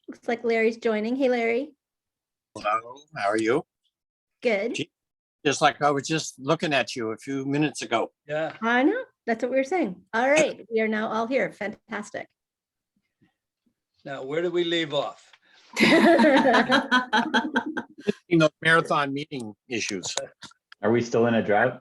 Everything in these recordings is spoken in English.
Looks like Larry's joining. Hey, Larry. Hello, how are you? Good. Just like I was just looking at you a few minutes ago. Yeah. I know. That's what we were saying. All right. We are now all here. Fantastic. Now, where do we leave off? You know, marathon meeting issues. Are we still in a drought?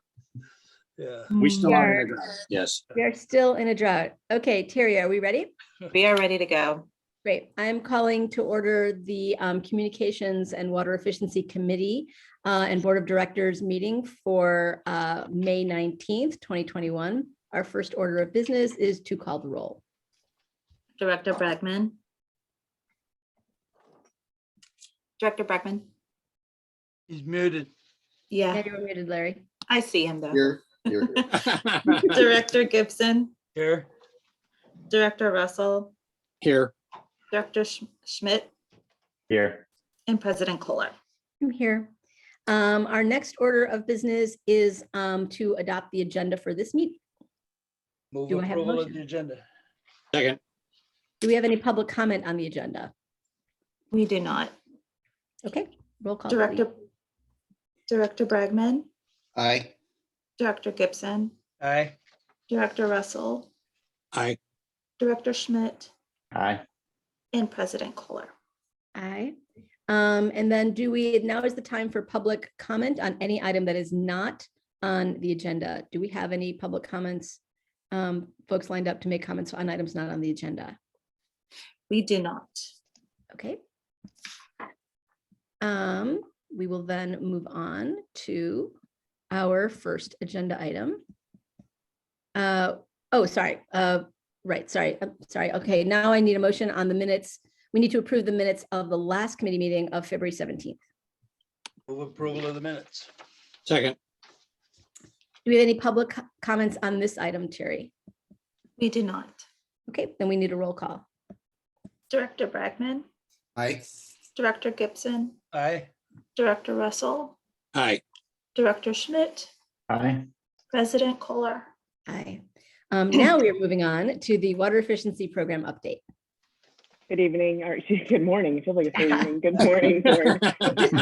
Yeah. We still We are are. in a drought. Yes. We are still in a drought. Okay, Terry, are we ready? We are ready to go. Great. I'm calling to order the Communications and Water Efficiency Committee and Board of Directors meeting for May 19th, 2021. Our first order of business is to call the roll. Director Bregman. Director Bregman. He's muted. Yeah, Yeah, you're muted, Larry. I see him though. Here. Director Gibson, Here. Director Russell, Here. Director Schmidt, Here. and President Kohler. I'm here. Our next order of business is to adopt the agenda for this meeting. Move Do I have a approval of motion? the agenda. Second. Do we have any public comment on the agenda? We do not. Okay, roll call. Director, please. Director Bregman, Aye. Director Gibson, Aye. Director Russell, Aye. Director Schmidt, Aye. and President Kohler. Aye. And then now is the time for public comment on any item that is not on the agenda. Do we have any public comments? Folks lined up to make comments on items not on the agenda. We do not. Okay. We will then move on to our first agenda item. Oh, sorry. Right, sorry. I'm sorry. Okay, now I need a motion on the minutes. We need to approve the minutes of the last committee meeting of February 17th. Move approval of the minutes. Second. Do we have any public comments on this item, Terry? We do not. Okay, then we need a roll call. Director Bregman, Aye. Director Gibson, Aye. Director Russell, Aye. Director Schmidt, Aye. President Kohler. Aye. Now we are moving on to the Water Efficiency Program update. Good evening, or good morning. It feels like it's evening. Good morning.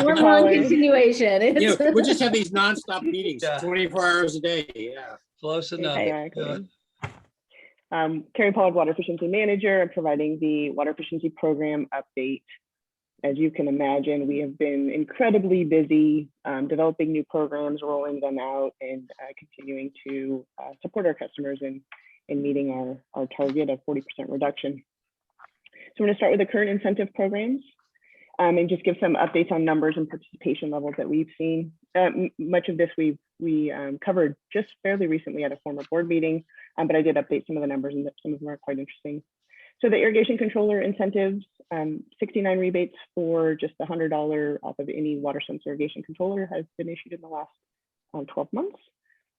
One long continuation. Yeah, It's- we'll just have these nonstop meetings, Yeah. 24 hours a day. Yeah. Close enough. Exactly. Carrie Pollard, Water Efficiency Manager. I'm providing the Water Efficiency Program update. As you can imagine, we have been incredibly busy developing new programs, rolling them out, and continuing to support our customers in meeting our target of 40% reduction. So I'm going to start with the current incentive programs and just give some updates on numbers and participation levels that we've seen. Much of this we covered just fairly recently at a former board meeting, but I did update some of the numbers and some of them are quite interesting. So the irrigation controller incentives, 69 rebates for just the $100 off of any water sense irrigation controller has been issued in the last 12 months.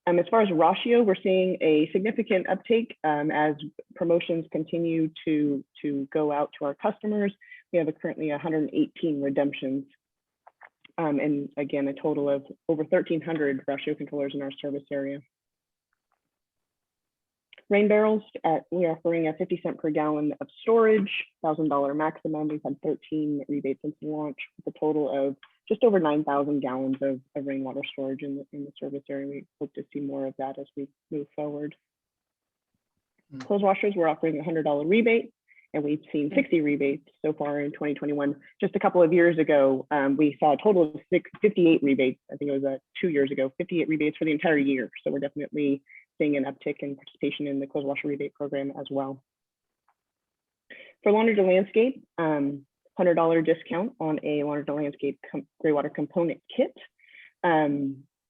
As far as ratio, we're seeing a significant uptake as promotions continue to go out to our customers. We have currently 118 redemptions. And again, a total of over 1,300 ratio controllers in our service area. Rain barrels, we are offering a 50 cent per gallon of storage, $1,000 maximum. We've had 13 rebates since launch with a total of just over 9,000 gallons of rainwater storage in the service area. We hope to see more of that as we move forward. Clothes washers, we're offering a $100 rebate, and we've seen 60 rebates so far in 2021. Just a couple of years ago, we saw a total of 58 rebates. I think it was 2 years ago, 58 rebates for the entire year. So we're definitely seeing an uptick in participation in the clothes washer rebate program as well. For Laundry to Landscape, $100 discount on a Laundry to Landscape Graywater component kit.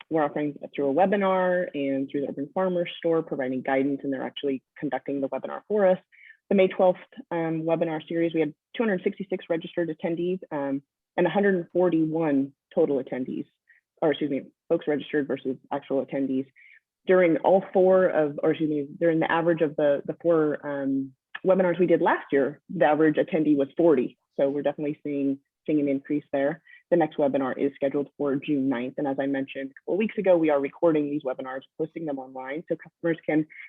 We're offering through a webinar and through the Urban Farmer Store, providing guidance, and they're actually conducting the webinar for us. The May 12th webinar series, we had 266 registered attendees and 141 total attendees, or excuse me, folks registered versus actual attendees. During all during the average of the four webinars we did last year, the average attendee was 40. So we're definitely seeing an increase there. The next webinar is scheduled for June 9th. And as I mentioned a couple of weeks ago, we are recording these webinars, posting them online so customers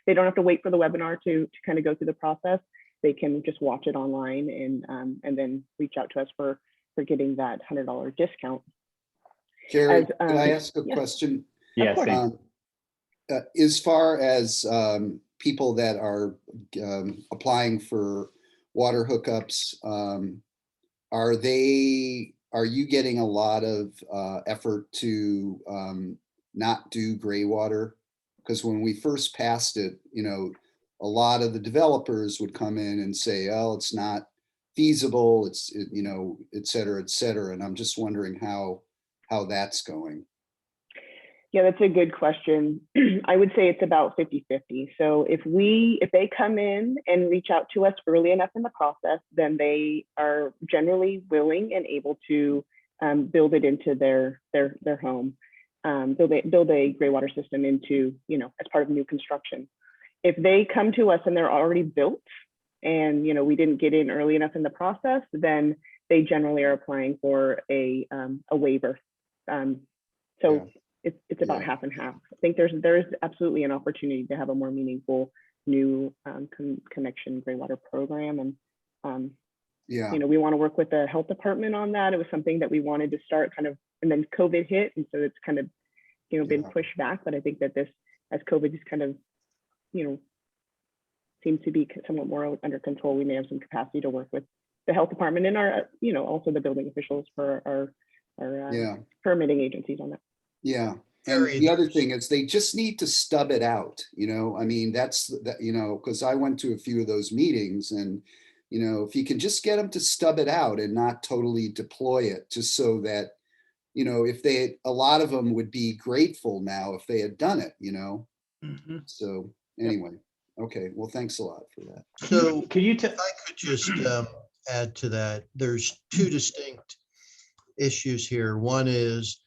they don't have to wait for the webinar to kind of go through the process. they can just watch it online and then reach out to us for getting that $100 discount. Carrie, As, can I ask a yeah. question? Yes, course. thank- As far as people that are applying for water hookups, are you getting a lot of effort to not do gray water? Because when we first passed it, a lot of the developers would come in and say, oh, it's not feasible, et cetera, et cetera. And I'm just wondering how that's going. Yeah, that's a good question. I would say it's about 50-50. So if they come in and reach out to us early enough in the process, then they are generally willing and able to build it into their home, build a gray water system into, as part of new construction. If they come to us and they're already built and, we didn't get in early enough in the process, then they generally are applying for a waiver. So it's about half and half. I think there's absolutely an opportunity to have a more meaningful new connection gray water program. And, we want to work with the health department on that. It was something that we wanted to start and then COVID hit. And so it's kind of, been pushed back. But I think that as COVID is kind of, seems to be somewhat more under control, we may have some capacity to work with the health department and our, also the building officials for our permitting agencies on that. Yeah. And the other thing is they just need to stub it out, I mean, that's that, because I went to a few of those meetings and, if you can just get them to stub it out and not totally deploy it, just so that, a lot of them would be grateful now if they had done it, Mhm. So anyway, okay, well, thanks a lot for that. So Could you if I could just add to that, there's two distinct issues here. One is,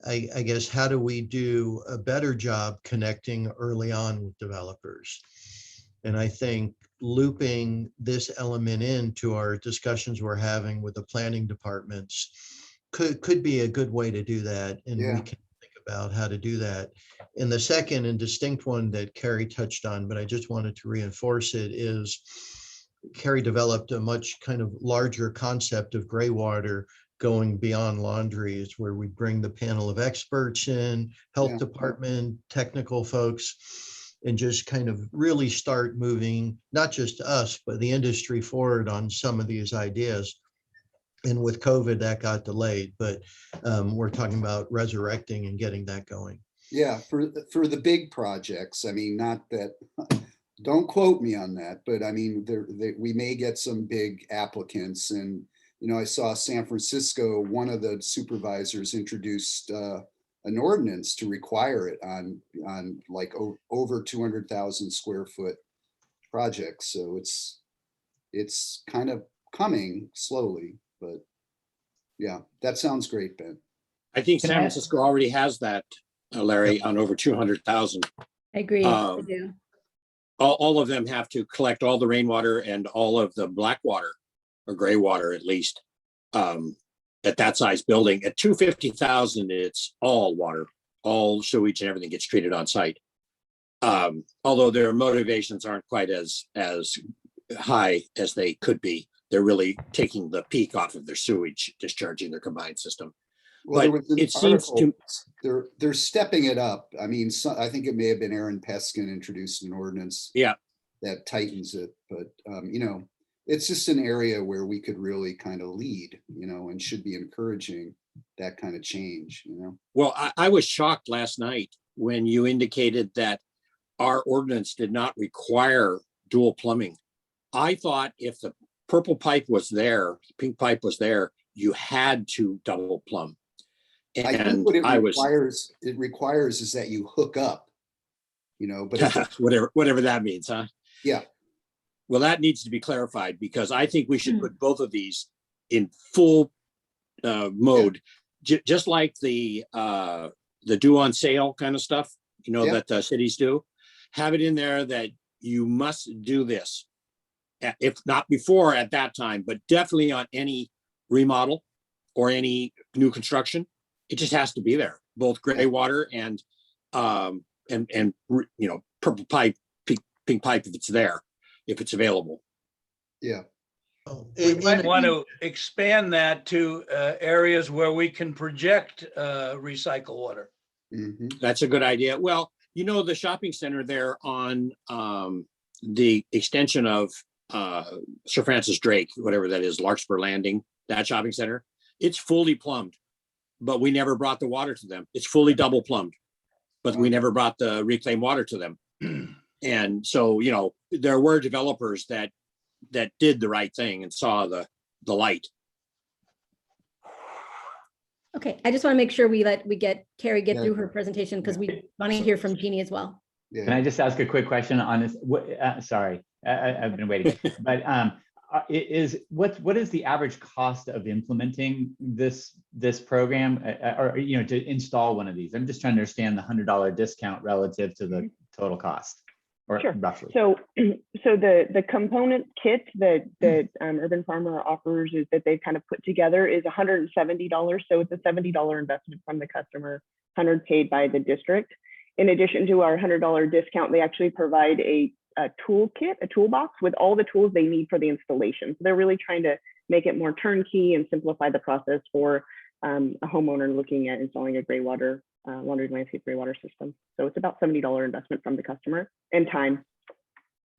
I guess, how do we do a better job connecting early on with developers? And I think looping this element into our discussions we're having with the planning departments could be a good way to do that. And we can think about how to do that. And the second and distinct one that Carrie touched on, but I just wanted to reinforce it, is Carrie developed a much kind of larger concept of gray water going beyond laundries, where we bring the panel of experts in, health department, technical folks, and just kind of really start moving, not just us, but the industry forward on some of these ideas. And with COVID, that got delayed, but we're talking about resurrecting and getting that going. Yeah, for the big projects, I mean, not that, don't quote me on that, but I mean, we may get some big applicants. And, I saw San Francisco, one of the supervisors introduced an ordinance to require it on like over 200,000 square foot projects. So it's kind of coming slowly, but yeah, that sounds great, Ben. I think Can San I- Francisco already has that, Larry, on over 200,000. I agree. I Um, do. All of them have to collect all the rainwater and all of the black water, or gray water at least, at that size building. At 250,000, it's all water, all sewage and everything gets treated on site. Although their motivations aren't quite as high as they could be. They're really taking the peak off of their sewage, discharging their combined system. Well, there But was an it seems article, to, they're stepping it up. I mean, I think it may have been Aaron Peskin introduced an ordinance that tightens it, but it's just an area where we could really kind of lead, and should be encouraging that kind of change, well, I was shocked last night when you indicated that our ordinance did not require dual plumbing. I thought if the purple pipe was there, pink pipe was there, you had to double plumb. I think And what I was it requires is that you hook up, but it's, whatever that means, huh? yeah, Well, that needs to be clarified, because I think we should put both of these in full mode, just like the due on sale kind of stuff, that cities do. Have it in there that you must do this, if not before at that time, but definitely on any remodel or any new construction. It just has to be there, both gray water and purple pipe, pink pipe, if it's there, if it's available. Yeah, We might want to expand that to areas where we can project recycle water. mhm. That's a good idea. Well, you know, the shopping center there on the extension of Sir Francis Drake, whatever that is, Larkspur Landing, that shopping center, it's fully plumbed, but we never brought the water to them. It's fully double plumbed, but we never brought the reclaimed water to them. And so, you know, there were developers that did the right thing and saw the light. Okay, I just want to make sure we get Carrie get Yeah. through her presentation because we want to hear from Jeannie as well. Can Yeah, I just ask a quick question on this? Sorry, I've been waiting, but what is the average cost of implementing this program or, you know, to install one of these? I'm just trying to understand the $100 discount relative to the total cost, or Sure. roughly. So the component kit that Urban Farmer offers is that they've kind of put together is $170. So it's a $70 investment from the customer, $100 paid by the district. In addition to our $100 discount, they actually provide a toolkit, a toolbox with all the tools they need for the installation. So they're really trying to make it more turnkey and simplify the process for a homeowner looking at installing a graywater laundry landscape graywater system. So it's about $70 investment from the customer and time.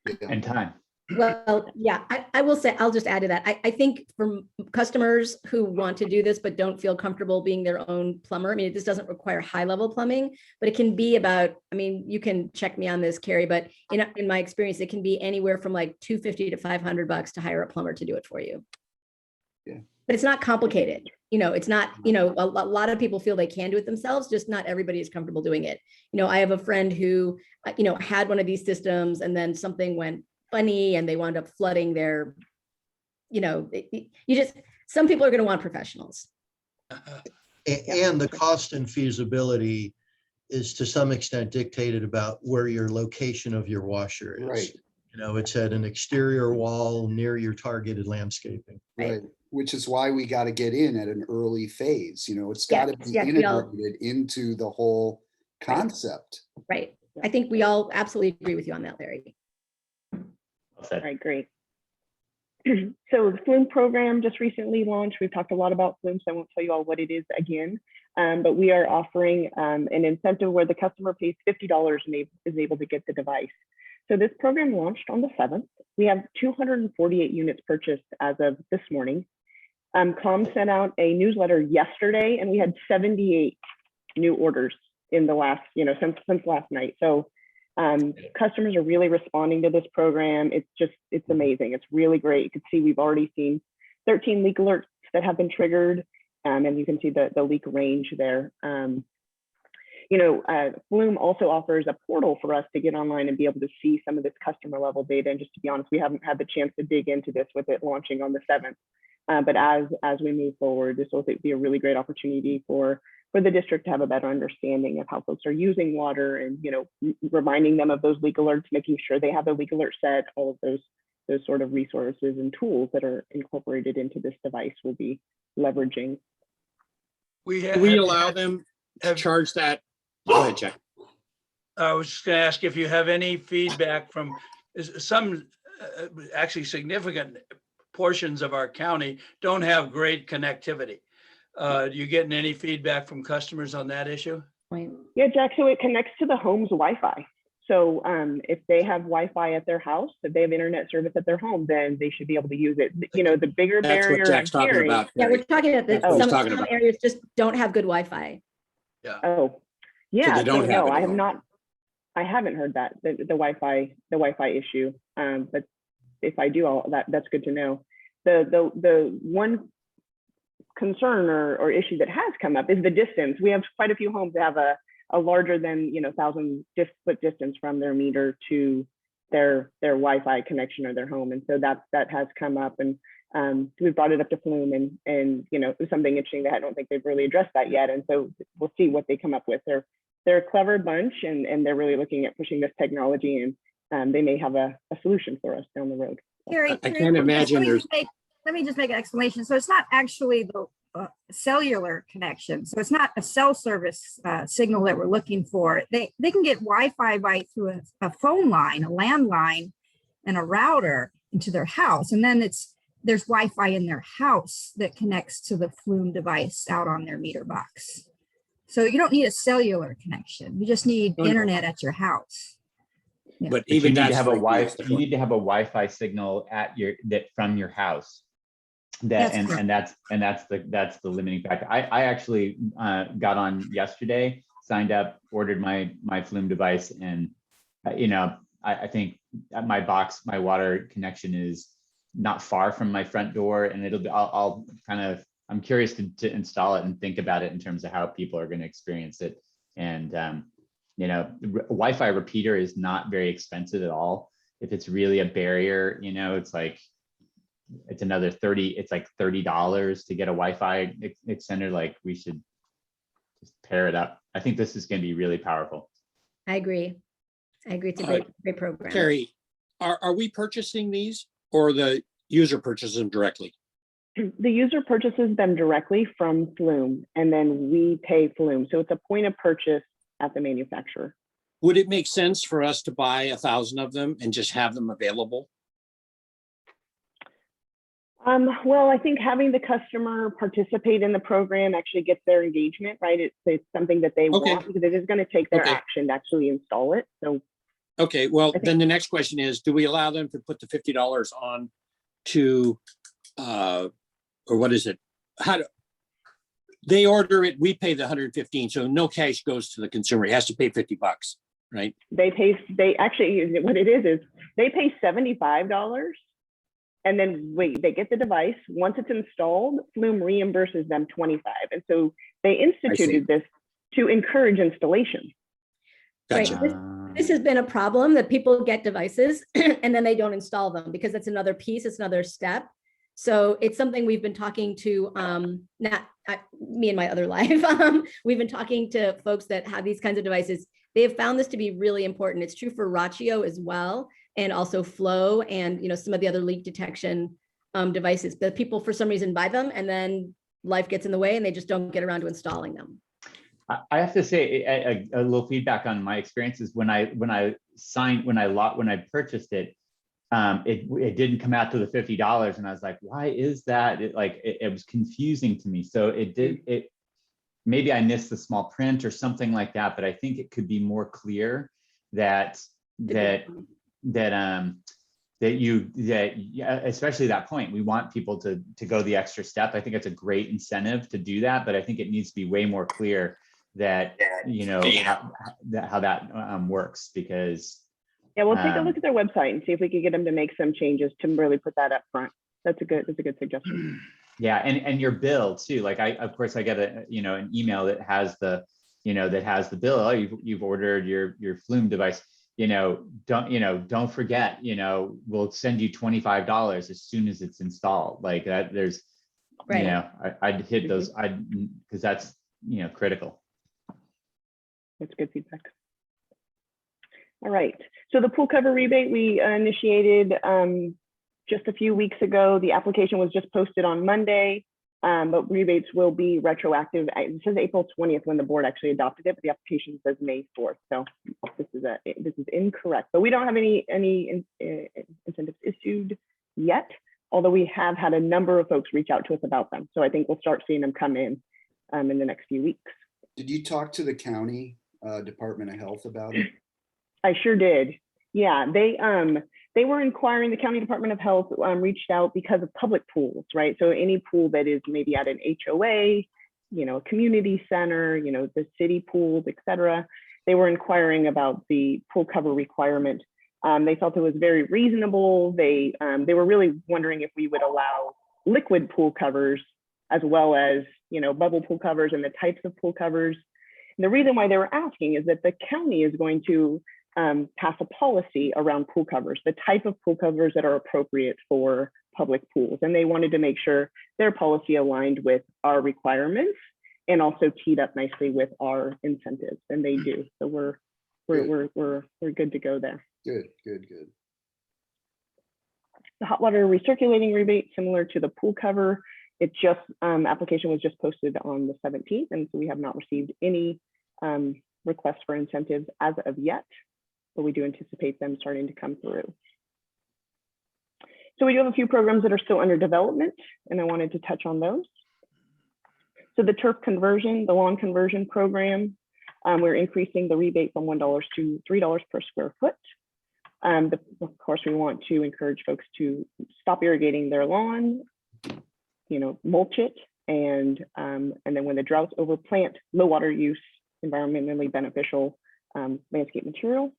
yeah. And time. Well, yeah, I will say, I'll just add to that. I think for customers who want to do this but don't feel comfortable being their own plumber, I mean, this doesn't require high level plumbing, but it can be about, I mean, you can check me on this, Carrie, but in my experience, it can be anywhere from like $250 to $500 to hire a plumber to do it for you. Yeah. But it's not complicated. You know, it's not, you know, a lot of people feel they can do it themselves, just not everybody is comfortable doing it. You know, I have a friend who, you know, had one of these systems and then something went funny and they wound up flooding their, you know, some people are going to want professionals. And the cost and feasibility is to some extent dictated about where your location of your washer is. Right. You know, it's at an exterior wall near your targeted landscaping. Right, which is why we got to get in at an early phase, you know, it's Yeah, got to be yes, we all- integrated into the whole concept. Right. I think we all absolutely agree with you on that, Larry. Well said. All right, great. So the Flume program just recently launched. We've talked a lot about Flume, so I won't tell you all what it is again, but we are offering an incentive where the customer pays $50 and is able to get the device. So this program launched on the 7th. We have 248 units purchased as of this morning. Com sent out a newsletter yesterday and we had 78 new orders in the last, you know, since last night. So customers are really responding to this program. It's amazing. It's really great. You can see we've already seen 13 leak alerts that have been triggered, and you can see the leak range there. You know, Flume also offers a portal for us to get online and be able to see some of this customer level data. And just to be honest, we haven't had the chance to dig into this with it launching on the 7th. But as we move forward, this will be a really great opportunity for the district to have a better understanding of how folks are using water and, you know, reminding them of those leak alerts, making sure they have their leak alert set, all of those sort of resources and tools that are incorporated into this device will be leveraging. Do we allow them to charge that? Go ahead, Jack. I was just going to ask if you have any feedback from some actually significant portions of our county don't have great connectivity. Do you getting any feedback from customers on that issue? Yeah, Jack, so it connects to the home's Wi-Fi. So if they have Wi-Fi at their house, if they have internet service at their home, then they should be able to use it. You know, the bigger That's barrier what Jack's I'm talking hearing- about. Yeah, we're talking about That's what he's some talking about. areas just don't have good Wi-Fi. Oh, yeah. they don't so have no, it I have anymore. not. I haven't heard that the Wi-Fi issue. But if I do, that's good to know. The one concern or issue that has come up is the distance. We have quite a few homes that have a larger than 1,000-foot distance from their meter to their Wi-Fi connection or their home, and so that has come up, and we brought it up to Flume, and you know, it was something interesting that I don't think they've really addressed that yet, and so we'll see what they come up with. They're a clever bunch, and they're really looking at pushing this technology, and they may have a solution for us down the road. Carrie, I can't imagine let me just make an explanation. So it's not actually the cellular connection. So it's not a cell service signal that we're looking for. They can get Wi-Fi right through a phone line, a landline, and a router. into their house. And then there's Wi-Fi in their house that connects to the Flume device out on their meter box. So you don't need a cellular connection. You just need internet at your house. Yeah. But But you even need to that's have a freaky as Wi-Fi. the You need to have a Wi-Fi signal from your house. That's the limiting factor. I actually got on yesterday, signed up, ordered my Flume device, and I think my water connection is not far from my front door, and I'm curious to install it and think about it in terms of how people are going to experience it. And Wi-Fi repeater is not very expensive at all. If it's really a barrier, it's another $30 to get a Wi-Fi extender. Like, we should just pair it up. I think this is going to be really powerful. I agree. It's a great program. Terry, are we purchasing these, or the user purchases them directly? The user purchases them directly from Flume, and then we pay Flume. So it's a point of purchase at the manufacturer. Would it make sense for us to buy 1,000 of them and just have them available? Well, I think having the customer participate in the program actually gets their engagement, right? It's something that they want, because it is going to take their action to actually install it. So, okay, well, then the next question is, do we allow them to put the $50 on to, or what is it? How do they order it? We pay the 115, so no cash goes to the consumer. He has to pay $50, right? They actually, what it is they pay $75. And then they get the device. Once it's installed, Flume reimburses them $25. And so they instituted this to encourage installation. Gotcha. Right. This has been a problem, that people get devices and then they don't install them, because that's another piece, it's another step. So it's something we've been talking to, me and my other life, we've been talking to folks that have these kinds of devices. They have found this to be really important. It's true for Rachio as well, and also Flow, and some of the other leak detection devices. But people, for some reason, buy them, and then life gets in the way, and they just don't get around to installing them. I have to say a little feedback on my experiences when I purchased it. It didn't come out to the $50, and I was like, why is that? It was confusing to me. So maybe I missed the small print or something like that, but I think it could be more clear that especially that point, we want people to go the extra step. I think it's a great incentive to do that, but I think it needs to be way more clear that how that works, because we'll take a look at their website and see if we can get them to make some changes to really put that up front. That's a good suggestion. Yeah, and your bill too. Like of course I get an email that has the bill. Oh, you've ordered your Flume device. Don't forget, we'll send you $25 as soon as it's installed. Like that, there's, I'd hit those, because that's, critical. That's good feedback. All right. So the pool cover rebate we initiated just a few weeks ago. The application was just posted on Monday, but rebates will be retroactive. It says April 20th when the board actually adopted it, but the application says May 4th. So this is incorrect. But we don't have any incentives issued yet, although we have had a number of folks reach out to us about them. So I think we'll start seeing them come in the next few weeks. Did you talk to the county Department of Health about it? I sure did. Yeah, they were inquiring. The County Department of Health reached out because of public pools, right? So any pool that is maybe at an HOA, a community center, the city pools, et cetera. They were inquiring about the pool cover requirement. They felt it was very reasonable. They were really wondering if we would allow liquid pool covers as well as, bubble pool covers and the types of pool covers. And the reason why they were asking is that the county is going to pass a policy around pool covers, the type of pool covers that are appropriate for public pools. And they wanted to make sure their policy aligned with our requirements and also teed up nicely with our incentives, and they do. So we're good to go there. Good. The hot water recirculating rebate, similar to the pool cover, it just application was just posted on the 17th, and so we have not received any requests for incentives as of yet, but we do anticipate them starting to come through. So we do have a few programs that are still under development, and I wanted to touch on those. So the turf conversion, the lawn conversion program, we're increasing the rebate from $1 to $3 per square foot. Of course, we want to encourage folks to stop irrigating their lawn, mulch it, and then when the drought's over, plant low water use, environmentally beneficial landscape material.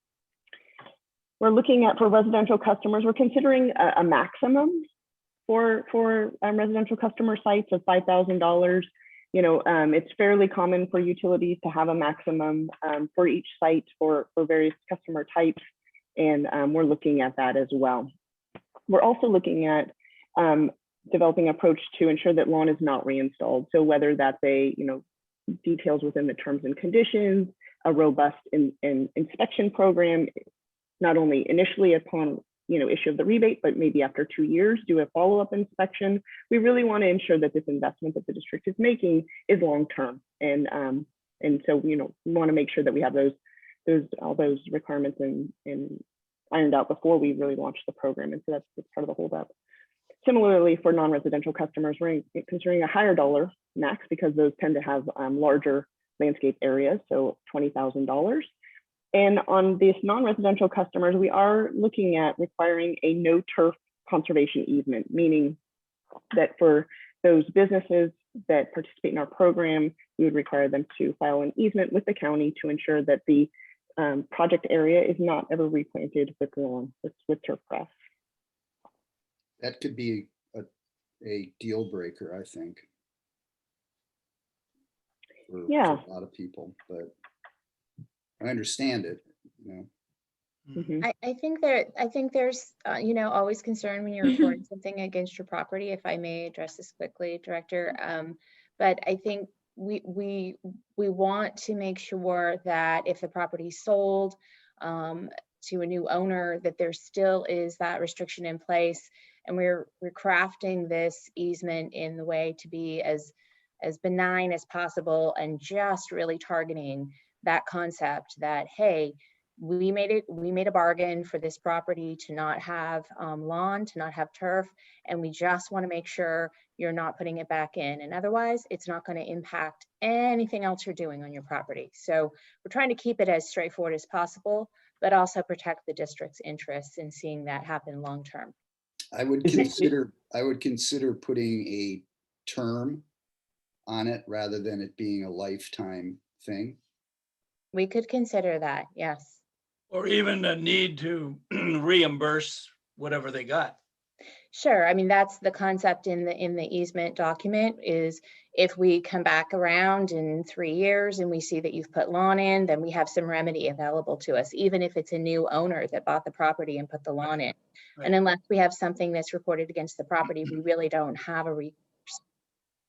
We're looking at, for residential customers, we're considering a maximum for residential customer sites of $5,000. It's fairly common for utilities to have a maximum for each site for various customer types, and we're looking at that as well. We're also looking at developing an approach to ensure that lawn is not reinstalled. So whether that's details within the terms and conditions, a robust inspection program, not only initially upon issue of the rebate, but maybe after 2 years, do a follow-up inspection. We really want to ensure that this investment that the district is making is long-term, and so we want to make sure that we have all those requirements and ironed out before we really launch the program, and so that's part of the holdup. Similarly, for non-residential customers, we're considering a higher dollar max because those tend to have larger landscape areas, so $20,000. And on these non-residential customers, we are looking at requiring a no turf conservation easement, meaning that for those businesses that participate in our program, we would require them to file an easement with the county to ensure that the project area is not ever replanted with lawn, with turf grass. That could be a deal breaker, I think. For a lot of people, but I understand it. I think there's always concern when you're reporting something against your property. If I may address this quickly, Director, but I think we want to make sure that if the property is sold to a new owner, that there still is that restriction in place, and we're crafting this easement in the way to be as benign as possible, and just really targeting that concept that, hey, we made a bargain for this property to not have lawn, to not have turf, and we just want to make sure you're not putting it back in, and otherwise it's not going to impact anything else you're doing on your property. So we're trying to keep it as straightforward as possible, but also protect the district's interests in seeing that happen long term. I would consider putting a term on it rather than it being a lifetime thing. We could consider that, yes. Or even a need to reimburse whatever they got. Sure. I mean, that's the concept in the easement document, is if we come back around in 3 years and we see that you've put lawn in, then we have some remedy available to us, even if it's a new owner that bought the property and put the lawn in. Right. And unless we have something that's reported against the property, we really don't have a recourse.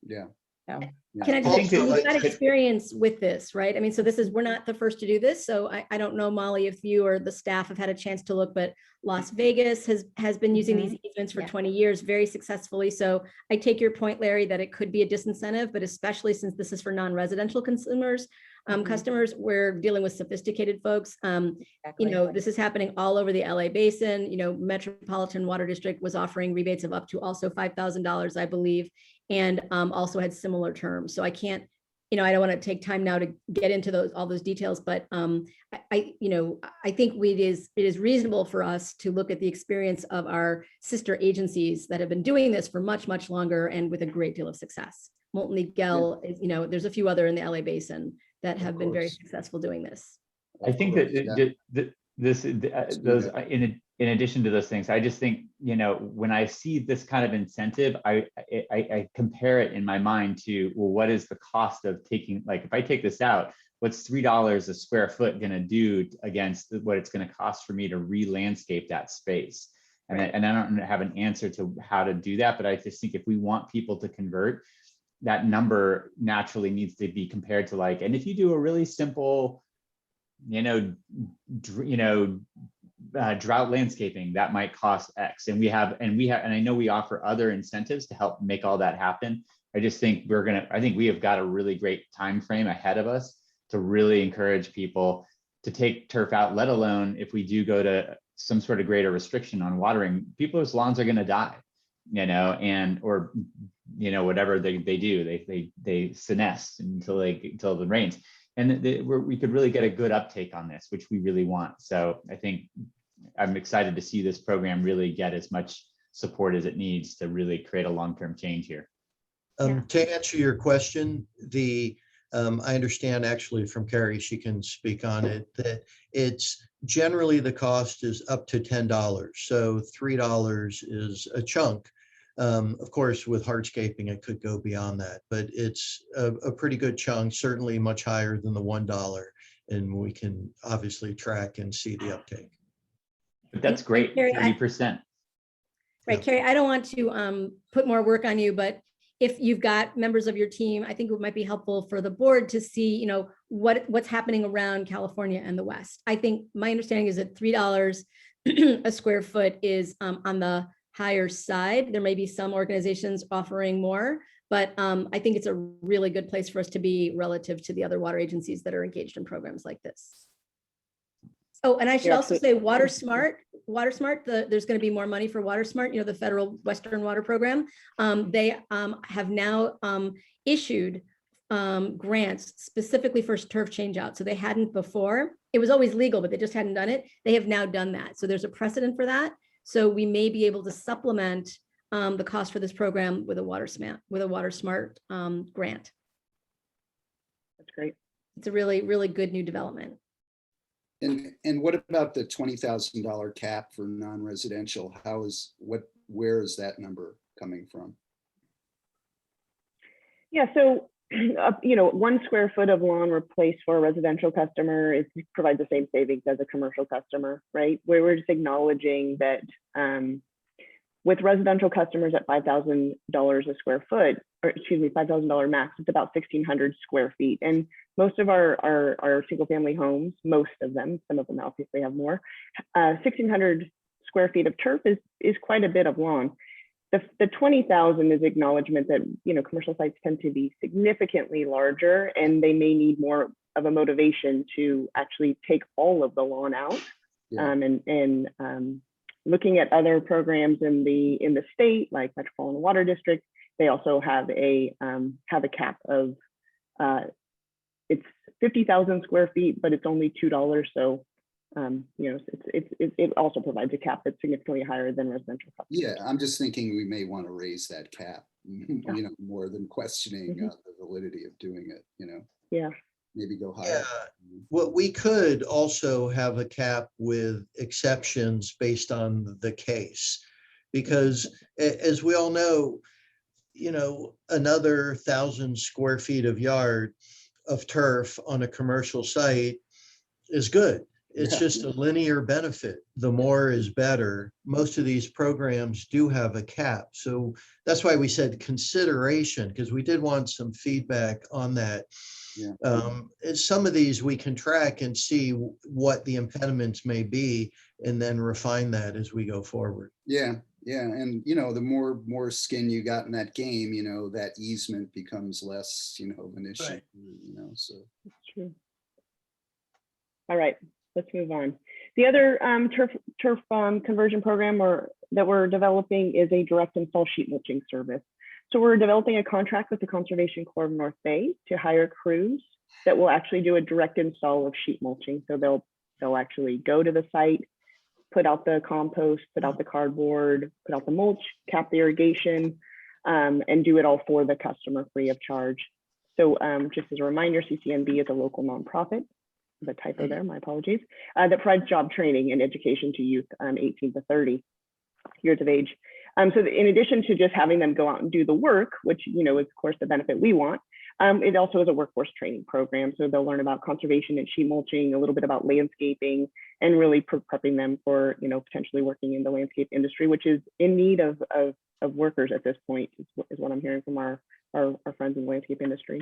Yeah. So. Can I just, we've got experience with this, right? I mean, so we're not the first to do this. So I don't know, Molly, if you or the staff have had a chance to look, but Las Vegas has been using these easements for 20 years very successfully. So I take your point, Larry, that it could be a disincentive, but especially since this is for non-residential consumers, customers, we're dealing with sophisticated folks. This is happening all over the LA basin. Metropolitan Water District was offering rebates of up to also $5,000, I believe, and also had similar terms. So I can't, I don't want to take time now to get into all those details, but I think it is reasonable for us to look at the experience of our sister agencies that have been doing this for much, much longer and with a great deal of success. Molten Leaf Gel, there's a few other in the LA basin that have been very successful doing this. I think that those in addition to those things, I just think, when I see this kind of incentive, I compare it in my mind to, well, what is the cost of taking, like, if I take this out, what's $3 a square foot going to do against what it's going to cost for me to re-landscape that space? And I don't have an answer to how to do that, but I just think if we want people to convert, that number naturally needs to be compared to, like, and if you do a really simple, drought landscaping, that might cost X. And I know we offer other incentives to help make all that happen. I just think we have got a really great time frame ahead of us to really encourage people to take turf out, let alone if we do go to some sort of greater restriction on watering, people's lawns are going to die, or whatever they do, they senesce until it rains. And we could really get a good uptake on this, which we really want. So I think I'm excited to see this program really get as much support as it needs to really create a long-term change here. To answer your question, I understand actually from Carrie, she can speak on it, that it's generally the cost is up to $10. So $3 is a chunk. Of course, with hardscaping, it could go beyond that, but it's a pretty good chunk, certainly much higher than the $1. And we can obviously track and see the uptake. But that's great, 30%. Right, Carrie, I don't want to put more work on you, but if you've got members of your team, I think it might be helpful for the board to see, what's happening around California and the West. I think my understanding is that $3 a square foot is on the higher side. There may be some organizations offering more, but I think it's a really good place for us to be relative to the other water agencies that are engaged in programs like this. Oh, and I should also say WaterSmart, there's going to be more money for WaterSmart, the federal Western Water Program. They have now issued grants specifically for turf changeout. So they hadn't before. It was always legal, but they just hadn't done it. They have now done that. So there's a precedent for that. So we may be able to supplement the cost for this program with a WaterSmart grant. That's great. It's a really, really good new development. And what about the $20,000 cap for non-residential? Where is that number coming from? Yeah, so 1 square foot of lawn replaced for a residential customer provides the same savings as a commercial customer, right? Where we're just acknowledging that with residential customers at $5,000 a square foot, or excuse me, $5,000 max, it's about 1,600 square feet. And most of our single family homes, most of them, some of them obviously have more, 1,600 square feet of turf is quite a bit of lawn. The 20,000 is acknowledgement that, commercial sites tend to be significantly larger and they may need more of a motivation to actually take all of the lawn out. Yeah. Looking at other programs in the state, like Metropolitan Water District, they also have a cap of it's 50,000 square feet, but it's only $2. So it also provides a cap that's significantly higher than residential customers. Yeah, I'm just thinking we may want to raise that cap, more than questioning the validity of doing it. Yeah. Maybe go higher. Yeah. Well, we could also have a cap with exceptions based on the case, because as we all know, another 1,000 square feet of yard of turf on a commercial site is good. It's just a linear benefit. The more is better. Most of these programs do have a cap. So that's why we said consideration, because we did want some feedback on that. Yeah. Some of these we can track and see what the impediments may be and then refine that as we go forward. Yeah. Yeah. And, the more skin you got in that game, that easement becomes less, of an issue, right. So. That's true. All right. Let's move on. The other turf conversion program that we're developing is a direct install sheet mulching service. So we're developing a contract with the Conservation Corps of North Bay to hire crews that will actually do a direct install of sheet mulching. So they'll actually go to the site, put out the compost, put out the cardboard, put out the mulch, cap the irrigation, and do it all for the customer free of charge. So just as a reminder, CCNB is a local nonprofit. The typo there, my apologies, that provides job training and education to youth 18 to 30 years of age. So in addition to just having them go out and do the work, which is of course the benefit we want, it also is a workforce training program. So they'll learn about conservation and sheet mulching, a little bit about landscaping, and really prepping them for potentially working in the landscape industry, which is in need of workers at this point, is what I'm hearing from our friends in the landscape industry.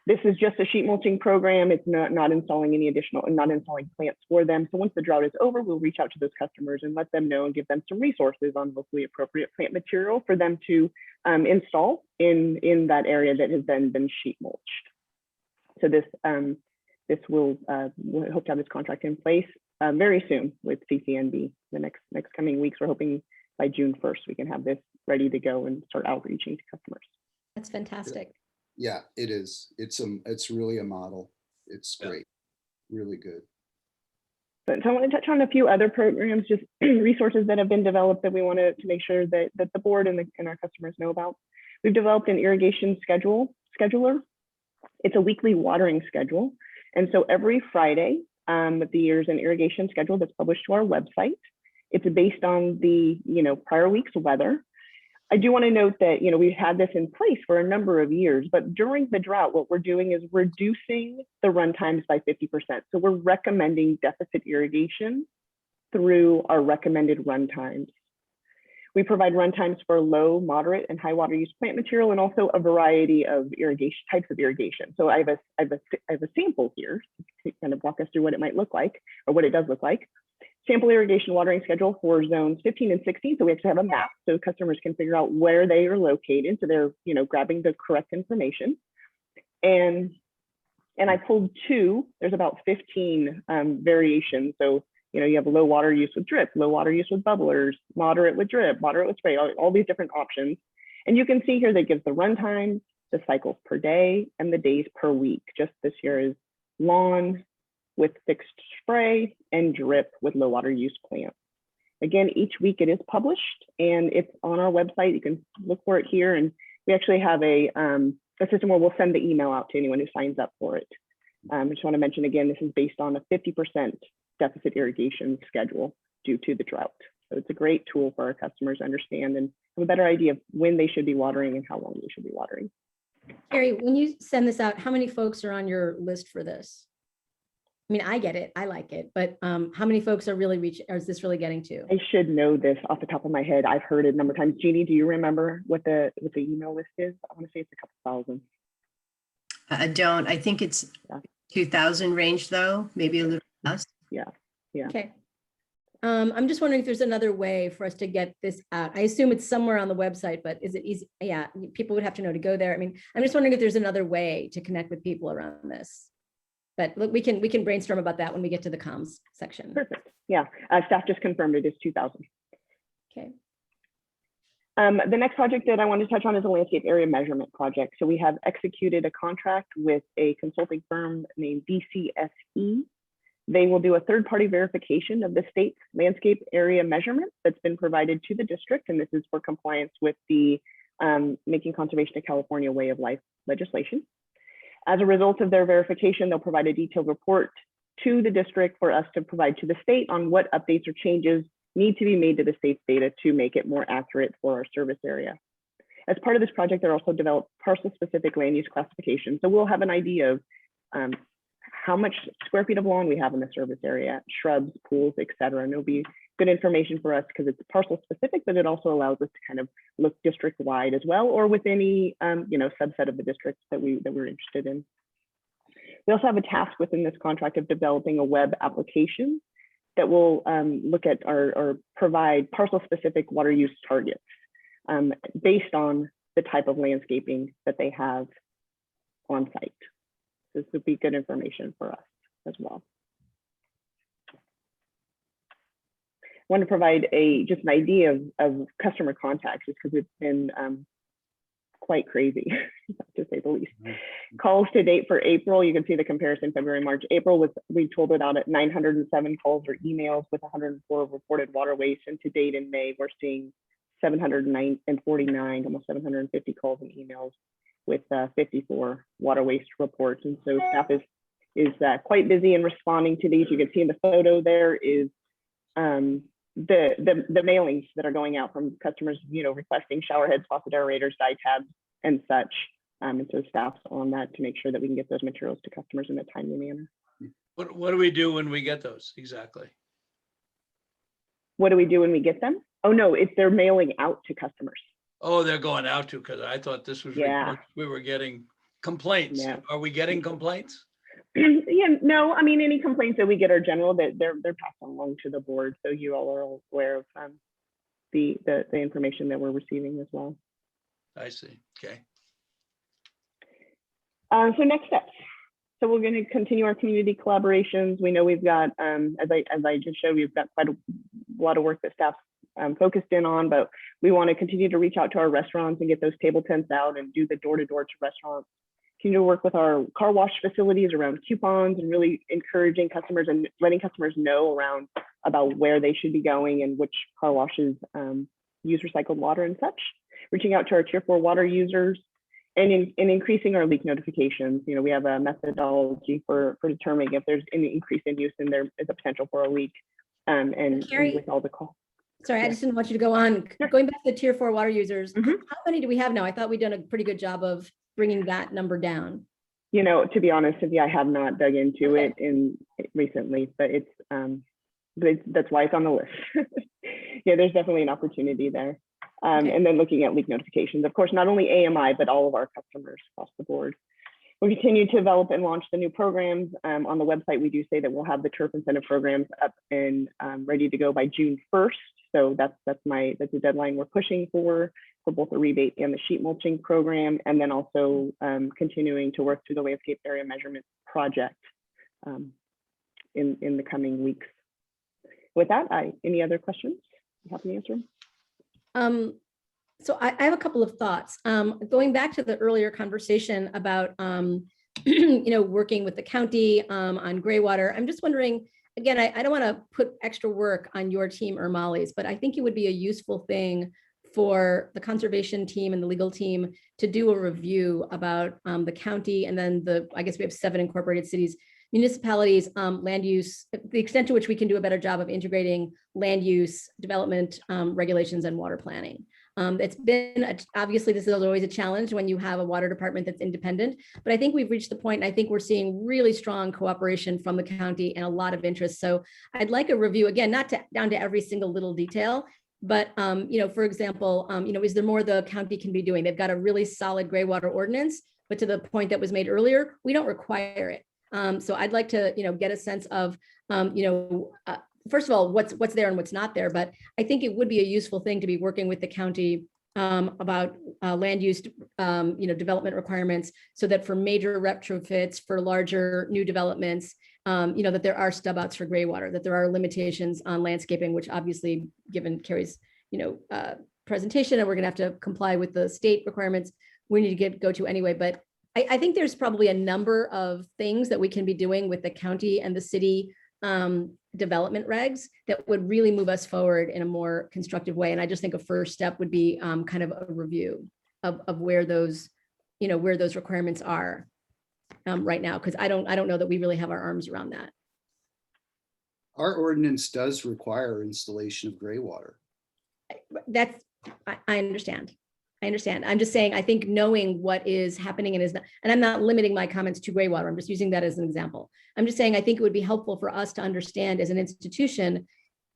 This is just a sheet mulching program. It's not installing any additional, not installing plants for them. So once the drought is over, we'll reach out to those customers and let them know and give them some resources on locally appropriate plant material for them to install in that area that has then been sheet mulched. So we'll hope to have this contract in place very soon with CCNB. The next coming weeks, we're hoping by June 1st, we can have this ready to go and start outreaching to customers. That's fantastic. Yeah, it is. It's really a model. It's great. Really good. So I want to touch on a few other programs, just resources that have been developed that we want to make sure that the board and our customers know about. We've developed an irrigation scheduler. It's a weekly watering schedule. And so every Friday, there's an irrigation schedule that's published to our website. It's based on the prior week's weather. I do want to note that we've had this in place for a number of years, but during the drought, what we're doing is reducing the run times by 50%. So we're recommending deficit irrigation through our recommended run times. We provide run times for low, moderate, and high water use plant material, and also a variety of types of irrigation. So I have a sample here to kind of walk us through what it might look like, or what it does look like. Sample irrigation watering schedule for zones 15 and 16. So we actually have a map so customers can figure out where they are located. So they're grabbing the correct information. And I pulled two. There's about 15 variations. So you have low water use with drip, low water use with bubblers, moderate with drip, moderate with spray, all these different options. And you can see here that gives the run time, the cycles per day, and the days per week. Just this year is lawn with fixed spray and drip with low water use plants. Again, each week it is published and it's on our website. You can look for it here. And we actually have a system where we'll send the email out to anyone who signs up for it. I just want to mention again, this is based on a 50% deficit irrigation schedule due to the drought. So it's a great tool for our customers to understand and have a better idea of when they should be watering and how long they should be watering. Carrie, when you send this out, how many folks are on your list for this? I mean, I get it, I like it, but how many folks are really or is this really getting to? I should know this off the top of my head. I've heard it a number of times. Jeannie, do you remember what the email list is? I want to say it's a couple thousand. I don't. I think it's 2,000 range though, maybe a little less. Yeah. Okay. I'm just wondering if there's another way for us to get this out. I assume it's somewhere on the website, but is it easy? Yeah, people would have to know to go there. I mean, I'm just wondering if there's another way to connect with people around this. But look, we can brainstorm about that when we get to the comms section. Perfect. Yeah, staff just confirmed it is 2,000. Okay. The next project that I want to touch on is a landscape area measurement project. So we have executed a contract with a consulting firm named DCSE. They will do a third-party verification of the state's landscape area measurement that's been provided to the district, and this is for compliance with the Making Conservation of California Way of Life legislation. As a result of their verification, they'll provide a detailed report to the district for us to provide to the state on what updates or changes need to be made to the state's data to make it more accurate for our service area. As part of this project, they're also developed parcel-specific land use classification. So we'll have an idea of how much square feet of lawn we have in the service area, shrubs, pools, et cetera. And it'll be good information for us because it's parcel specific, but it also allows us to kind of look district wide as well, or with any subset of the districts that we're interested in. We also have a task within this contract of developing a web application that will look at or provide parcel specific water use targets based on the type of landscaping that they have on site. This would be good information for us as well. I want to provide just an idea of customer contacts, just because it's been quite crazy, to say the least. Calls to date for April, you can see the comparison February, March. April we totaled it out at 907 calls or emails with 104 reported water waste, and to date in May, we're seeing 749, almost 750 calls and emails with 54 water waste reports. And so staff is quite busy in responding to these. You can see in the photo there is the mailings that are going out from customers, requesting shower heads, faucet aerators, dye tabs, and such. And so staff's on that to make sure that we can get those materials to customers in a timely manner. What do we do when we get those exactly? What do we do when we get them? Oh no, they're mailing out to customers. Oh, they're going out to, because I thought this was, we were getting complaints. Yeah. Are we getting complaints? Yeah, no, I mean, any complaints that we get are general, that they're passed along to the board. So you all are aware of the information that we're receiving as well. I see, okay. So next steps. So we're going to continue our community collaborations. We know we've got, as I just showed, we've got quite a lot of work that staff's focused in on, but we want to continue to reach out to our restaurants and get those table tents out and do the door-to-door to restaurants. Continue to work with our car wash facilities around coupons and really encouraging customers and letting customers know around about where they should be going and which car washes use recycled water and such. Reaching out to our Tier 4 water users and increasing our leak notifications. You know, we have a methodology for determining if there's any increase in use and there is a potential for a leak. And with all the calls. Sorry, I just didn't want you to go on. Going back to the Tier 4 water users, how many do we have now? I thought we'd done a pretty good job of bringing that number down. You know, to be honest with you, I have not dug into it recently, but that's why it's on the list. Yeah, there's definitely an opportunity there. And then looking at leak notifications, of course, not only AMI, but all of our customers across the board. We continue to develop and launch the new programs. On the website, we do say that we'll have the turf incentive programs up and ready to go by June 1st. So that's a deadline we're pushing for both the rebate and the sheet mulching program, and then also continuing to work through the landscape area measurement project in the coming weeks. With that, any other questions? I'm happy to answer them. So I have a couple of thoughts. Going back to the earlier conversation about you know, working with the county on Graywater, I'm just wondering, again, I don't want to put extra work on your team or Molly's, but I think it would be a useful thing for the conservation team and the legal team to do a review about the county, and then I guess we have 7 incorporated cities, municipalities, land use, the extent to which we can do a better job of integrating land use, development regulations, and water planning. It's been, obviously this is always a challenge when you have a water department that's independent, but I think we've reached the point, and I think we're seeing really strong cooperation from the county and a lot of interest. So I'd like a review, again, not down to every single little detail, but you know, for example, you know, is there more the county can be doing? They've got a really solid Graywater ordinance, but to the point that was made earlier, we don't require it. So I'd like to, you know, get a sense of, you know, first of all, what's there and what's not there. But I think it would be a useful thing to be working with the county about land use, you know, development requirements, so that for major retrofits, for larger new developments, you know, that there are stub outs for Graywater, that there are limitations on landscaping, which obviously, given Carrie's, you know, presentation, and we're going to have to comply with the state requirements, we need to go to anyway. But I think there's probably a number of things that we can be doing with the county and the city development regs that would really move us forward in a more constructive way. And I just think a first step would be kind of a review of where those, you know, where those requirements are right now, because I don't know that we really have our arms around that. Our ordinance does require installation of Graywater. I understand. I understand. I'm just saying, I think knowing what is happening and is not, and I'm not limiting my comments to Graywater, I'm just using that as an example. I'm just saying, I think it would be helpful for us to understand as an institution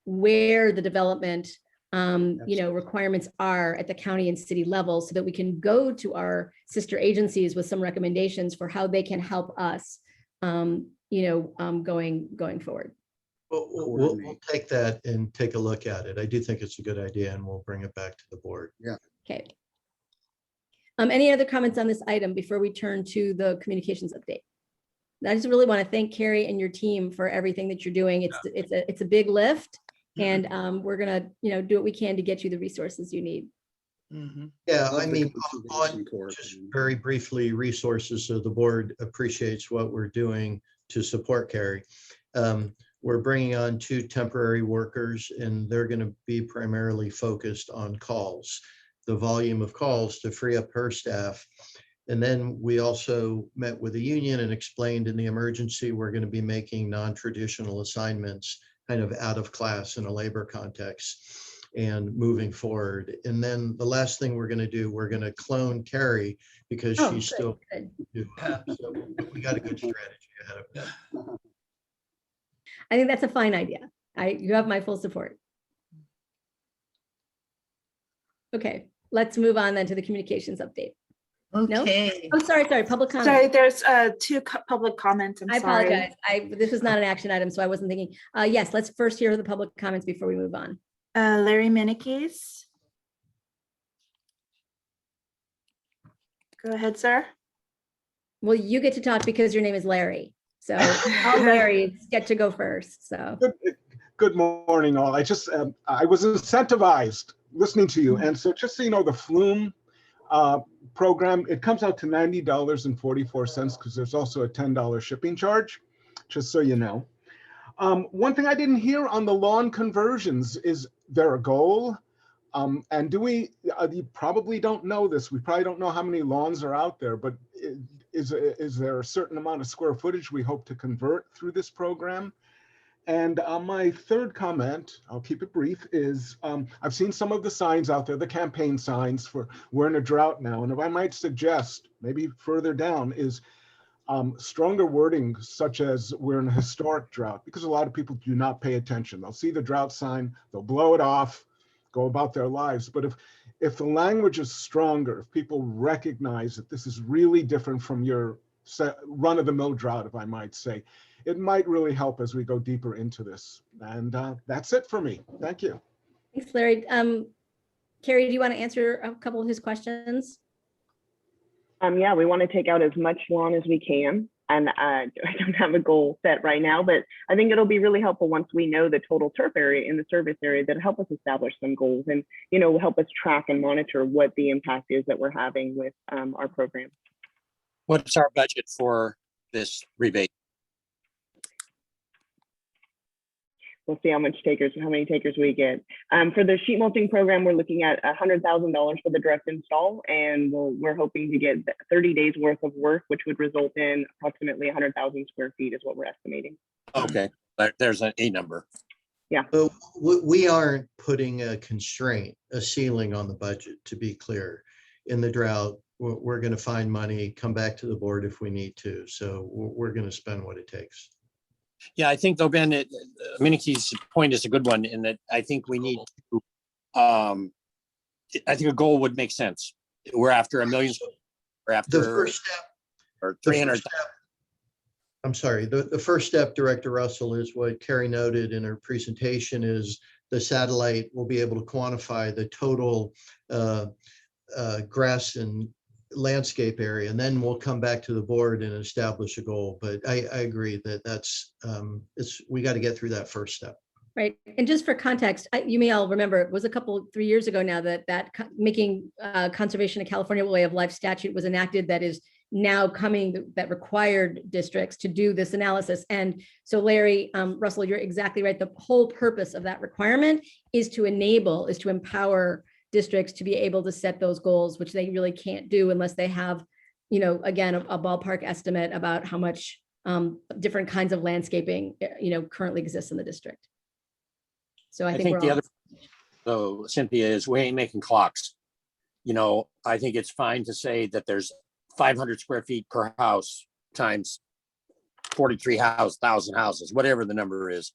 where the development, you know, requirements are at the county and city level, so that we can go to our sister agencies with some recommendations for how they can help us, you know, going forward. We'll take that and take a look at it. I do think it's a good idea, and we'll bring it back to the board. Yeah. Okay. Any other comments on this item before we turn to the communications update? I just really want to thank Carrie and your team for everything that you're doing. It's a big lift, and we're gonna, you know, do what we can to get you the resources you need. Yeah, I mean, just very briefly, resources. So the board appreciates what we're doing to support Carrie. We're bringing on 2 temporary workers, and they're going to be primarily focused on calls, the volume of calls to free up her staff. And then we also met with the union and explained in the emergency, we're going to be making non-traditional assignments kind of out of class in a labor context and moving forward. And then the last thing we're going to do, we're going to clone Carrie because she's still, so we got a good strategy ahead of us. I think that's a fine idea. You have my full support. Okay, let's move on then to the communications update. Okay. No? Oh, sorry, public comment. Sorry, there's 2 public comments. I apologize. This was not an action item, so I wasn't thinking. Yes, let's first hear the public comments before we move on. Larry Minikes. Go ahead, sir. Well, you get to talk because your name is Larry. So all Larrys get to go first. So Good morning, all. I was incentivized listening to you. And so just so you know, the Flume program, it comes out to $90.44 because there's also a $10 shipping charge, just so you know. One thing I didn't hear on the lawn conversions, is there a goal? And you probably don't know this, we probably don't know how many lawns are out there, but is there a certain amount of square footage we hope to convert through this program? And my third comment, I'll keep it brief, is I've seen some of the signs out there, the campaign signs for we're in a drought now. And if I might suggest, maybe further down, is stronger wording such as we're in a historic drought, because a lot of people do not pay attention. They'll see the drought sign, they'll blow it off, go about their lives. But if the language is stronger, if people recognize that this is really different from your run-of-the-mill drought, if I might say, it might really help as we go deeper into this. And that's it for me. Thank you. thanks, Larry. Carrie, do you want to answer a couple of his questions? Yeah, we want to take out as much lawn as we can. And I don't have a goal set right now, but I think it'll be really helpful once we know the total turf area in the service area, that help us establish some goals and, help us track and monitor what the impact is that we're having with our program. What's our budget for this rebate? We'll see how many takers we get. For the sheet mulching program, we're looking at $100,000 for the direct install, and we're hoping to get 30 days worth of work, which would result in approximately 100,000 square feet is what we're estimating. Okay, there's a number. Yeah. But we aren't putting a constraint, a ceiling on the budget, to be clear. In the drought, we're going to find money, come back to the board if we need to. So we're going to spend what it takes. Yeah, I think though, Ben, Miniki's point is a good one in that I think we need to, I think a goal would make sense. We're after $1 million, we're after The first step, or 300. I'm sorry, the first step, Director Russell, is what Carrie noted in her presentation, is the satellite will be able to quantify the total grass and landscape area, and then we'll come back to the board and establish a goal. But I agree that that's we got to get through that first step. Right. And just for context, you may all remember, it was 3 years ago now that making Conservation of California Way of Life statute was enacted, that is now coming, that required districts to do this analysis. And so Larry, Russell, you're exactly right. The whole purpose of that requirement is to empower districts to be able to set those goals, which they really can't do unless they have, again, a ballpark estimate about how much different kinds of landscaping, currently exists in the district. So I think the other, so Cynthia, is we ain't making clocks. I think it's fine to say that there's 500 square feet per house times 43,000 houses, whatever the number is.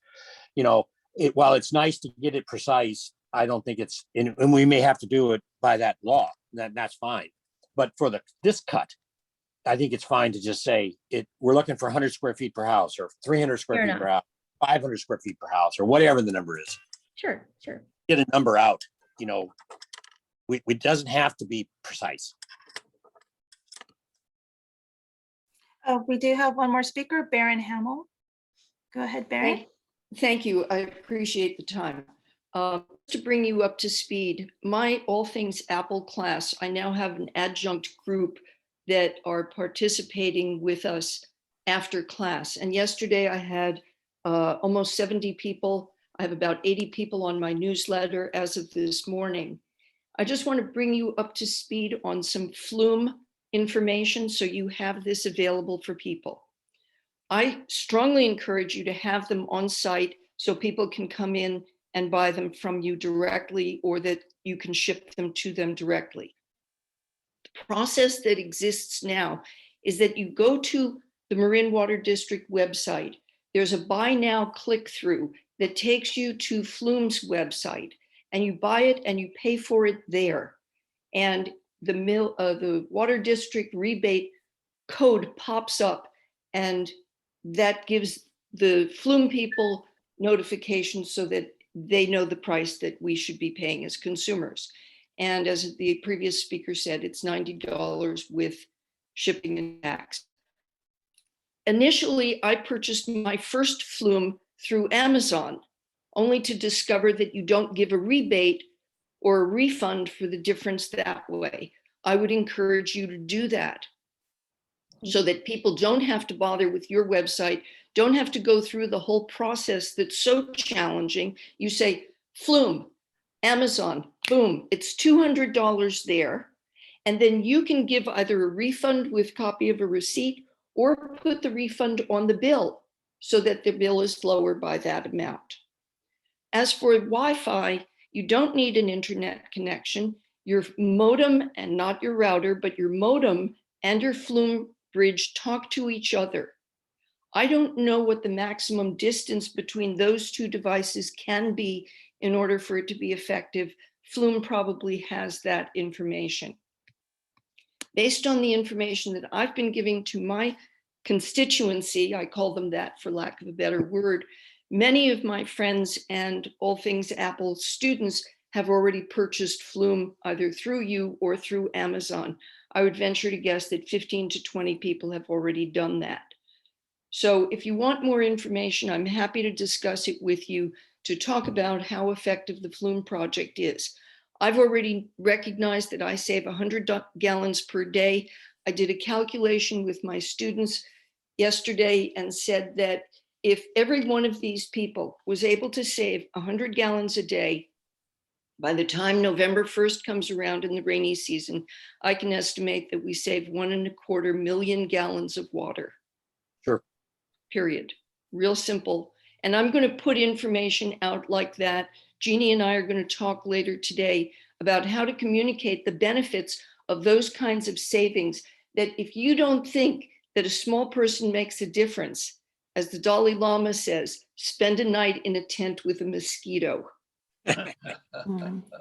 While it's nice to get it precise, I don't think it's, and we may have to do it by that law, that's fine. But for this cut, I think it's fine to just say we're looking for 100 square feet per house, or 300 square feet per house, 500 square feet per house, or whatever the number is. Sure. Get a number out, it doesn't have to be precise. We do have one more speaker, Baron Hamill. Go ahead, Baron. Thank you. I appreciate the time. To bring you up to speed, my All Things Apple class, I now have an adjunct group that are participating with us after class. And yesterday I had almost 70 people. I have about 80 people on my newsletter as of this morning. I just want to bring you up to speed on some Flume information so you have this available for people. I strongly encourage you to have them on site so people can come in and buy them from you directly, or that you can ship them to them directly. The process that exists now is that you go to the Marin Water District website. There's a buy now click through that takes you to Flume's website, and you buy it and you pay for it there. And the Water District rebate code pops up, and that gives the Flume people notifications so that they know the price that we should be paying as consumers. And as the previous speaker said, it's $90 with shipping and tax. Initially, I purchased my first Flume through Amazon, only to discover that you don't give a rebate or a refund for the difference that way. I would encourage you to do that so that people don't have to bother with your website, don't have to go through the whole process that's so challenging. You say, Flume, Amazon, boom, it's $200 there. And then you can give either a refund with copy of a receipt or put the refund on the bill so that the bill is lower by that amount. As for Wi-Fi, you don't need an internet connection. Your modem, and not your router, but your modem and your Flume bridge talk to each other. I don't know what the maximum distance between those two devices can be in order for it to be effective. Flume probably has that information. Based on the information that I've been giving to my constituency, I call them that for lack of a better word, many of my friends and all things Apple students have already purchased Flume either through you or through Amazon. I would venture to guess that 15 to 20 people have already done that. So if you want more information, I'm happy to discuss it with you to talk about how effective the Flume project is. I've already recognized that I save 100 gallons per day. I did a calculation with my students yesterday and said that if every one of these people was able to save 100 gallons a day, by the time November 1st comes around in the rainy season, I can estimate that we save 1.25 million gallons of water. Sure. Period. Real simple. And I'm going to put information out like that. Jeannie and I are going to talk later today about how to communicate the benefits of those kinds of savings, that if you don't think that a small person makes a difference, as the Dalai Lama says, spend a night in a tent with a mosquito.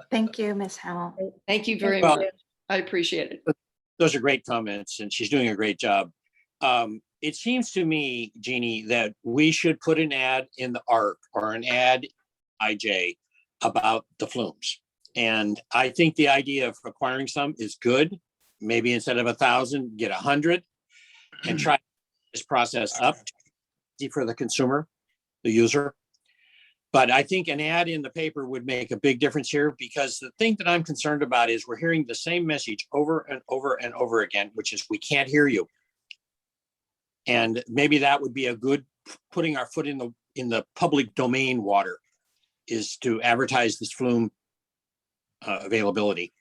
Thank you, Ms. Howell. Thank you very much. I appreciate it. Those are great comments, and she's doing a great job. It seems to me, Jeannie, that we should put an ad in the ARC or an ad IJ about the Flumes. And I think the idea of acquiring some is good. Maybe instead of 1,000, get 100 and try this process up for the consumer, the user. But I think an ad in the paper would make a big difference here, because the thing that I'm concerned about is we're hearing the same message over and over and over again, which is we can't hear you. And maybe that would be a good putting our foot in the public domain water, is to advertise this Flume availability.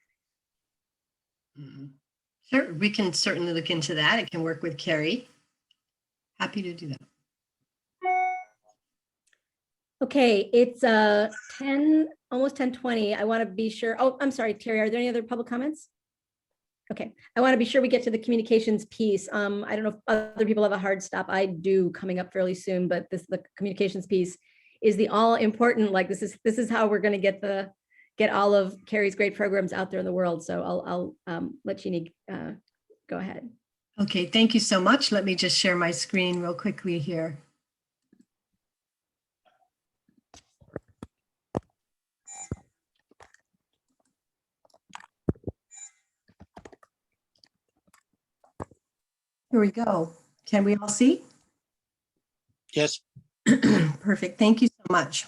Sure, we can certainly look into that. It can work with Carrie. Happy to do that. Okay, it's 10, almost 10:20. I want to be sure. Oh, I'm sorry, Terry, are there any other public comments? Okay, I want to be sure we get to the communications piece. I don't know if other people have a hard stop. I do, coming up fairly soon, but the communications piece is the all important, like this is how we're going to get all of Carrie's great programs out there in the world. So I'll let Jeannie go ahead. Okay, thank you so much. Let me just share my screen real quickly here. Here we go. Can we all see? Yes. Perfect. Thank you so much.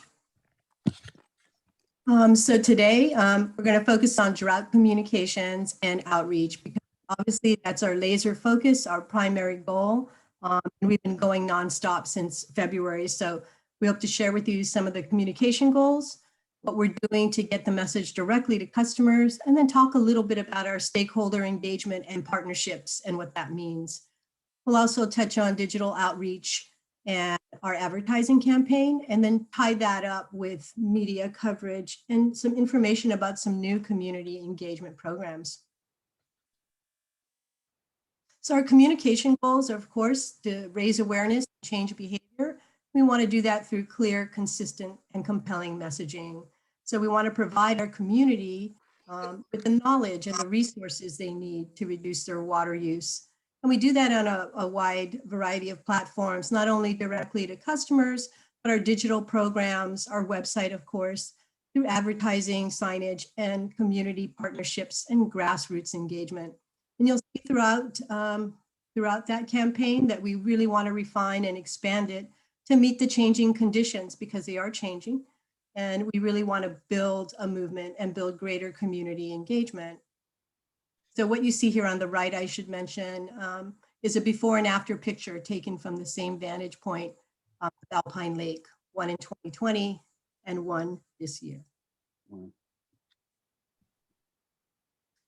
So today we're going to focus on drought communications and outreach, because obviously that's our laser focus, our primary goal. And we've been going nonstop since February. So we hope to share with you some of the communication goals, what we're doing to get the message directly to customers, and then talk a little bit about our stakeholder engagement and partnerships and what that means. We'll also touch on digital outreach and our advertising campaign, and then tie that up with media coverage and some information about some new community engagement programs. So our communication goals are, of course, to raise awareness, change behavior. We want to do that through clear, consistent, and compelling messaging. So we want to provide our community with the knowledge and the resources they need to reduce their water use. And we do that on a wide variety of platforms, not only directly to customers, but our digital programs, our website, of course, through advertising, signage, and community partnerships and grassroots engagement. And you'll see throughout throughout that campaign that we really want to refine and expand it to meet the changing conditions, because they are changing. And we really want to build a movement and build greater community engagement. So what you see here on the right, I should mention, is a before and after picture taken from the same vantage point of Alpine Lake, one in 2020 and one this year. Wow.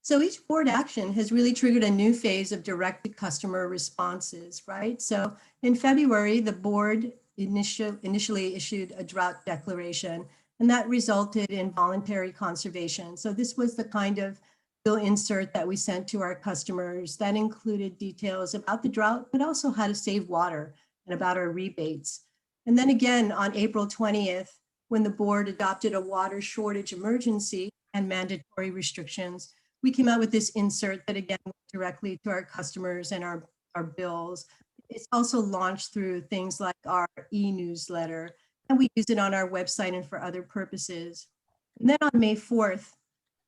So each board action has really triggered a new phase of direct customer responses, right? So in February, the board initially issued a drought declaration, and that resulted in voluntary conservation. So this was the kind of bill insert that we sent to our customers that included details about the drought, but also how to save water and about our rebates. And then again, on April 20th, when the board adopted a water shortage emergency and mandatory restrictions, we came out with this insert that again went directly to our customers and our bills. It's also launched through things like our e-newsletter, and we use it on our website and for other purposes. And then on May 4th,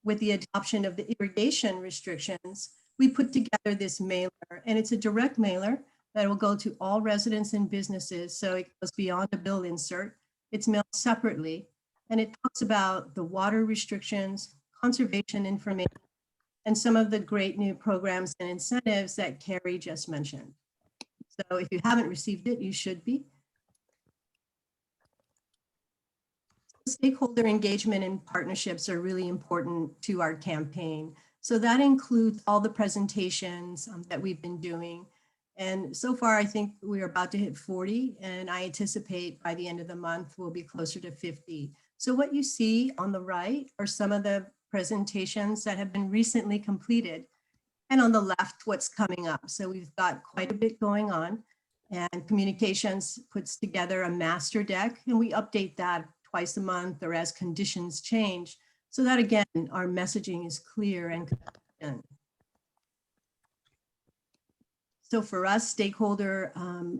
with the adoption of the irrigation restrictions, we put together this mailer, and it's a direct mailer that will go to all residents and businesses. So it goes beyond a bill insert. It's mailed separately, and it talks about the water restrictions, conservation information, and some of the great new programs and incentives that Carrie just mentioned. So if you haven't received it, you should be. Stakeholder engagement and partnerships are really important to our campaign. So that includes all the presentations that we've been doing. And so far, I think we're about to hit 40, and I anticipate by the end of the month, we'll be closer to 50. So what you see on the right are some of the presentations that have been recently completed, and on the left, what's coming up. So we've got quite a bit going on, and communications puts together a master deck, and we update that twice a month or as conditions change, so that again, our messaging is clear and consistent. So for us, stakeholder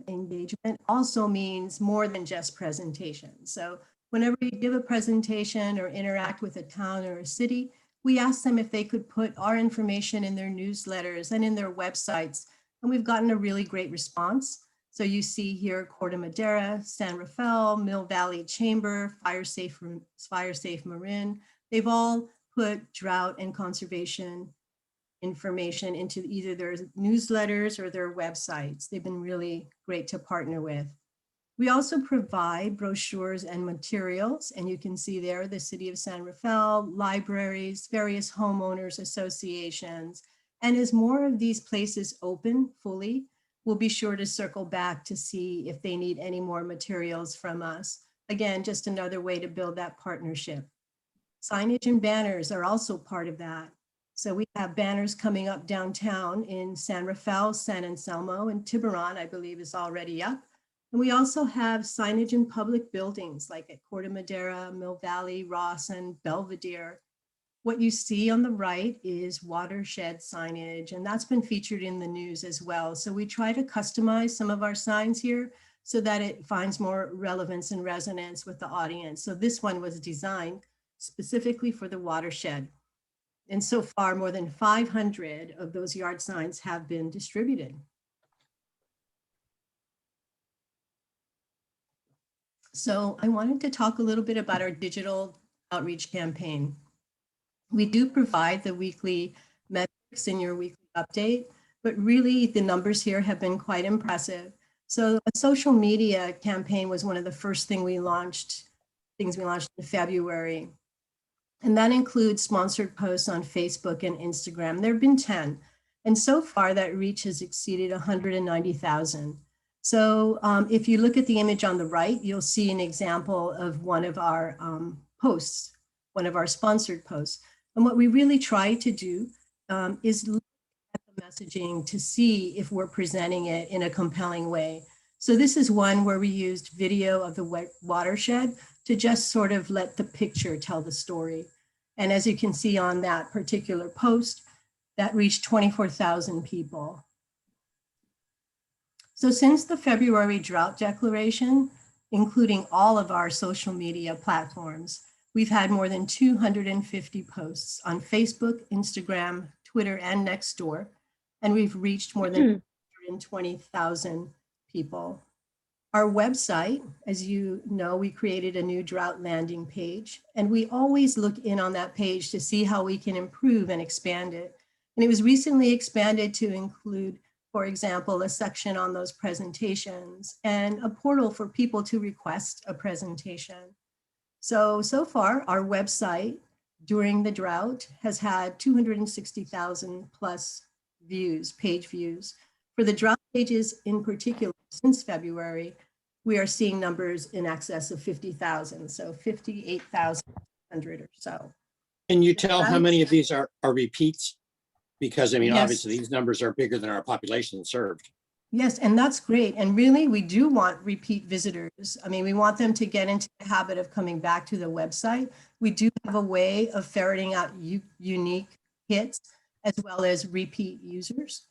engagement also means more than just presentation. So whenever you give a presentation or interact with a town or a city, we ask them if they could put our information in their newsletters and in their websites. And we've gotten a really great response. So you see here, Corte Madera, San Rafael, Mill Valley Chamber, Fire Safe Marin. They've all put drought and conservation information into either their newsletters or their websites. They've been really great to partner with. We also provide brochures and materials, and you can see there the City of San Rafael, libraries, various homeowners associations. And as more of these places open fully, we'll be sure to circle back to see if they need any more materials from us. Again, just another way to build that partnership. Signage and banners are also part of that. So we have banners coming up downtown in San Rafael, San Anselmo, and Tiburon, I believe, is already up. And we also have signage in public buildings like at Corte Madera, Mill Valley, Ross, and Belvedere. What you see on the right is watershed signage, and that's been featured in the news as well. So we try to customize some of our signs here so that it finds more relevance and resonance with the audience. So this one was designed specifically for the watershed. And so far, more than 500 of those yard signs have been distributed. So I wanted to talk a little bit about our digital outreach campaign. We do provide the weekly metrics in your weekly update, but really the numbers here have been quite impressive. So a social media campaign was one of the first things we launched in February. And that includes sponsored posts on Facebook and Instagram. There have been 10. And so far that reach has exceeded 190,000. So if you look at the image on the right, you'll see an example of one of our posts, one of our sponsored posts. And what we really try to do is look at the messaging to see if we're presenting it in a compelling way. So this is one where we used video of the watershed to just sort of let the picture tell the story. And as you can see on that particular post, that reached 24,000 people. So since the February drought declaration, including all of our social media platforms, we've had more than 250 posts on Facebook, Instagram, Twitter, and Nextdoor, and we've reached more than 220,000 people. Our website, as you know, we created a new drought landing page, and we always look in on that page to see how we can improve and expand it. And it was recently expanded to include, for example, a section on those presentations and a portal for people to request a presentation. So far, our website during the drought has had 260,000 plus views, page views. For the drought pages in particular, since February, we are seeing numbers in excess of 50,000, so 58,100 or so. Can you tell how many of these are repeats? Because I mean, Yes. obviously these numbers are bigger than our population served. Yes, and that's great. And really, we do want repeat visitors. I mean, we want them to get into the habit of coming back to the website. We do have a way of ferreting out unique hits as well as repeat users.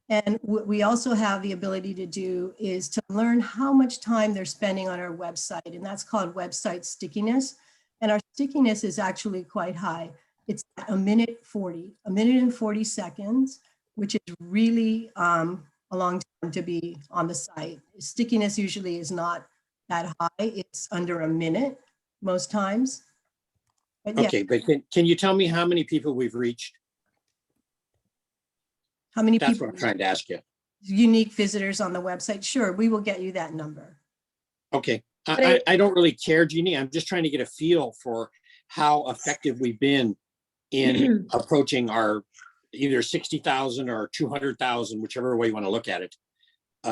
And what we also have the ability to do is to learn how much time they're spending on our website, and that's called website stickiness. And our stickiness is actually quite high. It's a minute and 40 seconds, which is really a long time to be on the site. Stickiness usually is not that high. It's under a minute most times. But yeah, Okay, but can you tell me how many people we've reached? how many That's people, what I'm trying to ask you. unique visitors on the website? Sure, we will get you that number. Okay, But I don't really care, Jeannie. I'm just trying to get a feel for how effective we've been in approaching our either 60,000 or 200,000, whichever way you want to look at it,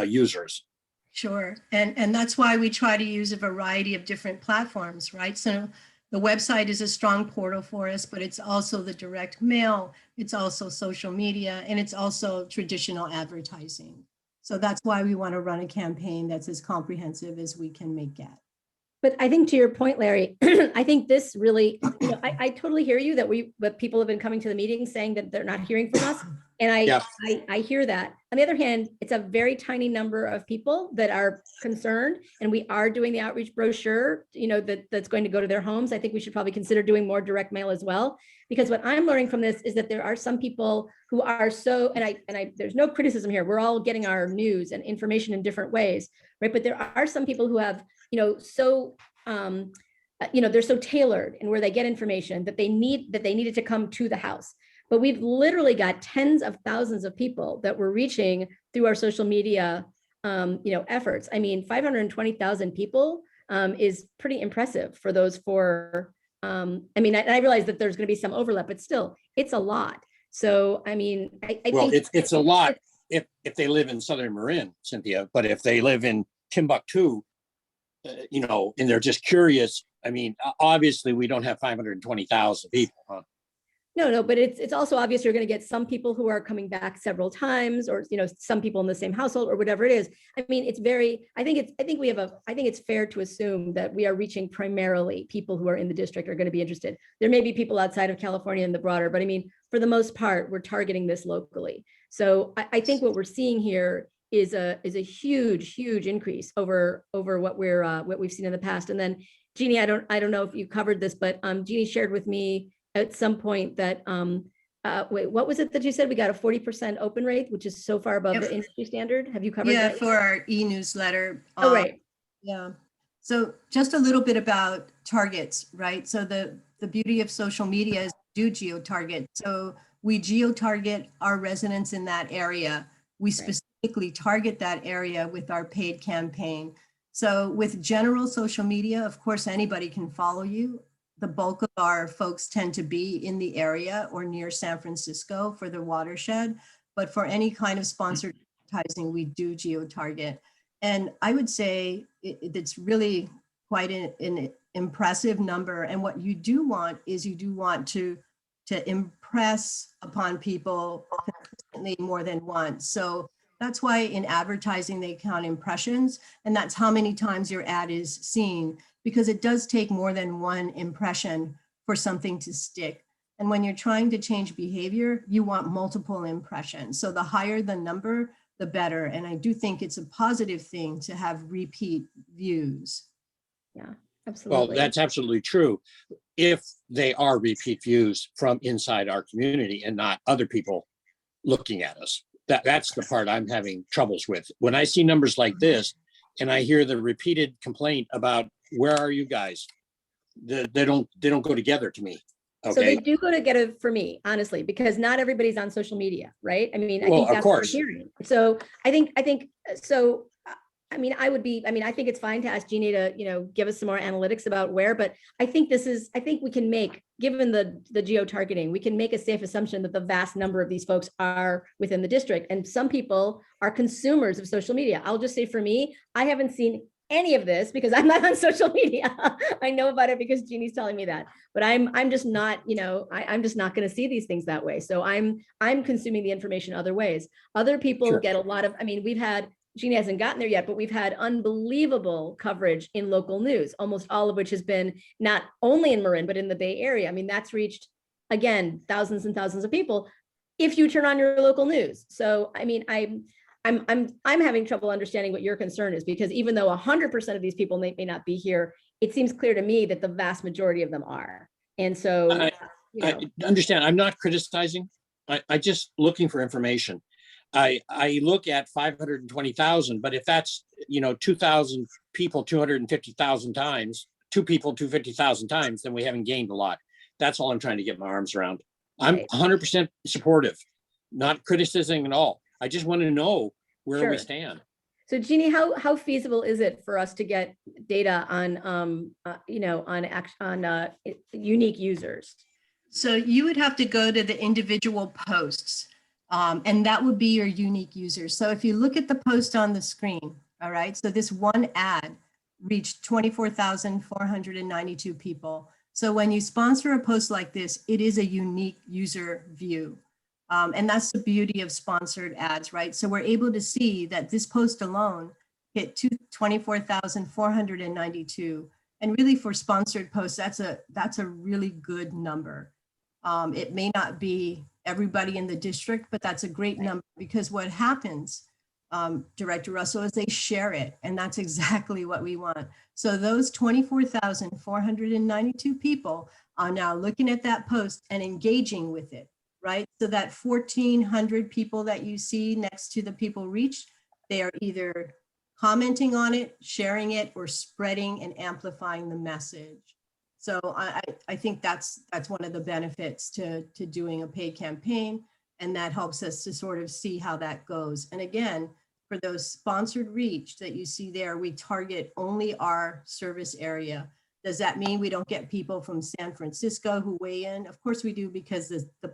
users. Sure. And that's why we try to use a variety of different platforms, right? So the website is a strong portal for us, but it's also the direct mail, it's also social media, and it's also traditional advertising. So that's why we want to run a campaign that's as comprehensive as we can make it. But I think to your point, Larry, I think this really, I totally hear you that people have been coming to the meeting saying that they're not hearing from us. And I hear that. On the other hand, it's a very tiny number of people that are concerned, and we are doing the outreach brochure, that's going to go to their homes. I think we should probably consider doing more direct mail as well, because what I'm learning from this is that there are some people who are so, and I there's no criticism here. We're all getting our news and information in different ways, right? But there are some people who have, they're so tailored in where they get information that they needed to come to the house. But we've literally got tens of thousands of people that we're reaching through our social media, efforts. I mean, 520,000 people is pretty impressive for those four. I realize that there's going to be some overlap, but still, it's a lot. So, I mean, I think it's a lot if they live in Southern Marin, Cynthia. But if they live in Timbuktu, and they're just curious. I mean, obviously, we don't have 520,000 people. Huh? No, but it's also obvious you're going to get some people who are coming back several times, or some people in the same household, or whatever it is. I mean, I think it's fair to assume that we are reaching primarily people who are in the district are going to be interested. There may be people outside of California and the broader, but I mean, for the most part, we're targeting this locally. So I think what we're seeing here is a huge increase over what we've seen in the past. And then Jeannie, I don't know if you covered this, but Jeannie shared with me at some point that wait, what was it that you said? We got a 40% open rate, which is so far above the industry standard. Have you covered that? Yeah, for our e-newsletter. Oh, right. Yeah. So just a little bit about targets, right? So the beauty of social media is do geo-target. So we geo-target our residents in that area. We specifically target that area with our paid campaign. So with general social media, of course, anybody can follow you. The bulk of our folks tend to be in the area or near San Francisco for the watershed. But for any kind of sponsored advertising, we do geo-target. And I would say it's really quite an impressive number. And what you do want is to impress upon people consistently more than once. So that's why in advertising, they count impressions, and that's how many times your ad is seen, because it does take more than one impression for something to stick. And when you're trying to change behavior, you want multiple impressions. So the higher the number, the better. And I do think it's a positive thing to have repeat views. Yeah, absolutely. Well, that's absolutely true. If they are repeat views from inside our community and not other people looking at us. That's the part I'm having troubles with. When I see numbers like this and I hear the repeated complaint about where are you guys? They don't go together to me. So they Okay. do go together for me, honestly, because not everybody's on social media, right? I mean, I Well, think of that's what we're course. hearing. So I think so. I mean, I think it's fine to ask Jeannie to, give us some more analytics about where, but I think we can make, given the geo-targeting, we can make a safe assumption that the vast number of these folks are within the district. And some people are consumers of social media. I'll just say for me, I haven't seen any of this because I'm not on social media. I know about it because Jeannie's telling me that, but I'm just not, I'm just not going to see these things that way. So I'm consuming the information other ways. Other people Sure. get a lot of, we've had, Jeannie hasn't gotten there yet, but we've had unbelievable coverage in local news, almost all of which has been not only in Marin, but in the Bay Area. I mean, that's reached, again, thousands and thousands of people if you turn on your local news. So, I mean, I'm having trouble understanding what your concern is, because even though 100% of these people may not be here, it seems clear to me that the vast majority of them are. And so, I understand. I'm not criticizing. I just looking for information. I look at 520,000, but if that's, 2,000 people, 250,000 times, 2 people, 250,000 times, then we haven't gained a lot. That's all I'm trying to get my arms around. I'm 100% supportive, not criticizing at all. I just want to know where we stand. So Jeannie, how feasible is it for us to get data on, unique users? So you would have to go to the individual posts, and that would be your unique users. So if you look at the post on the screen, all right, so this one ad reached 24,492 people. So when you sponsor a post like this, it is a unique user view. And that's the beauty of sponsored ads, right? So we're able to see that this post alone hit 24,492. And really for sponsored posts, that's a really good number. It may not be everybody in the district, but that's a great number, because what happens, Director Russell, is they share it. And that's exactly what we want. So those 24,492 people are now looking at that post and engaging with it, right? So that 1,400 people that you see next to the people reached, they are either commenting on it, sharing it, or spreading and amplifying the message. So I think that's one of the benefits to doing a paid campaign, and that helps us to sort of see how that goes. And again, for those sponsored reach that you see there, we target only our service area. Does that mean we don't get people from San Francisco who weigh in? Of course we do, because the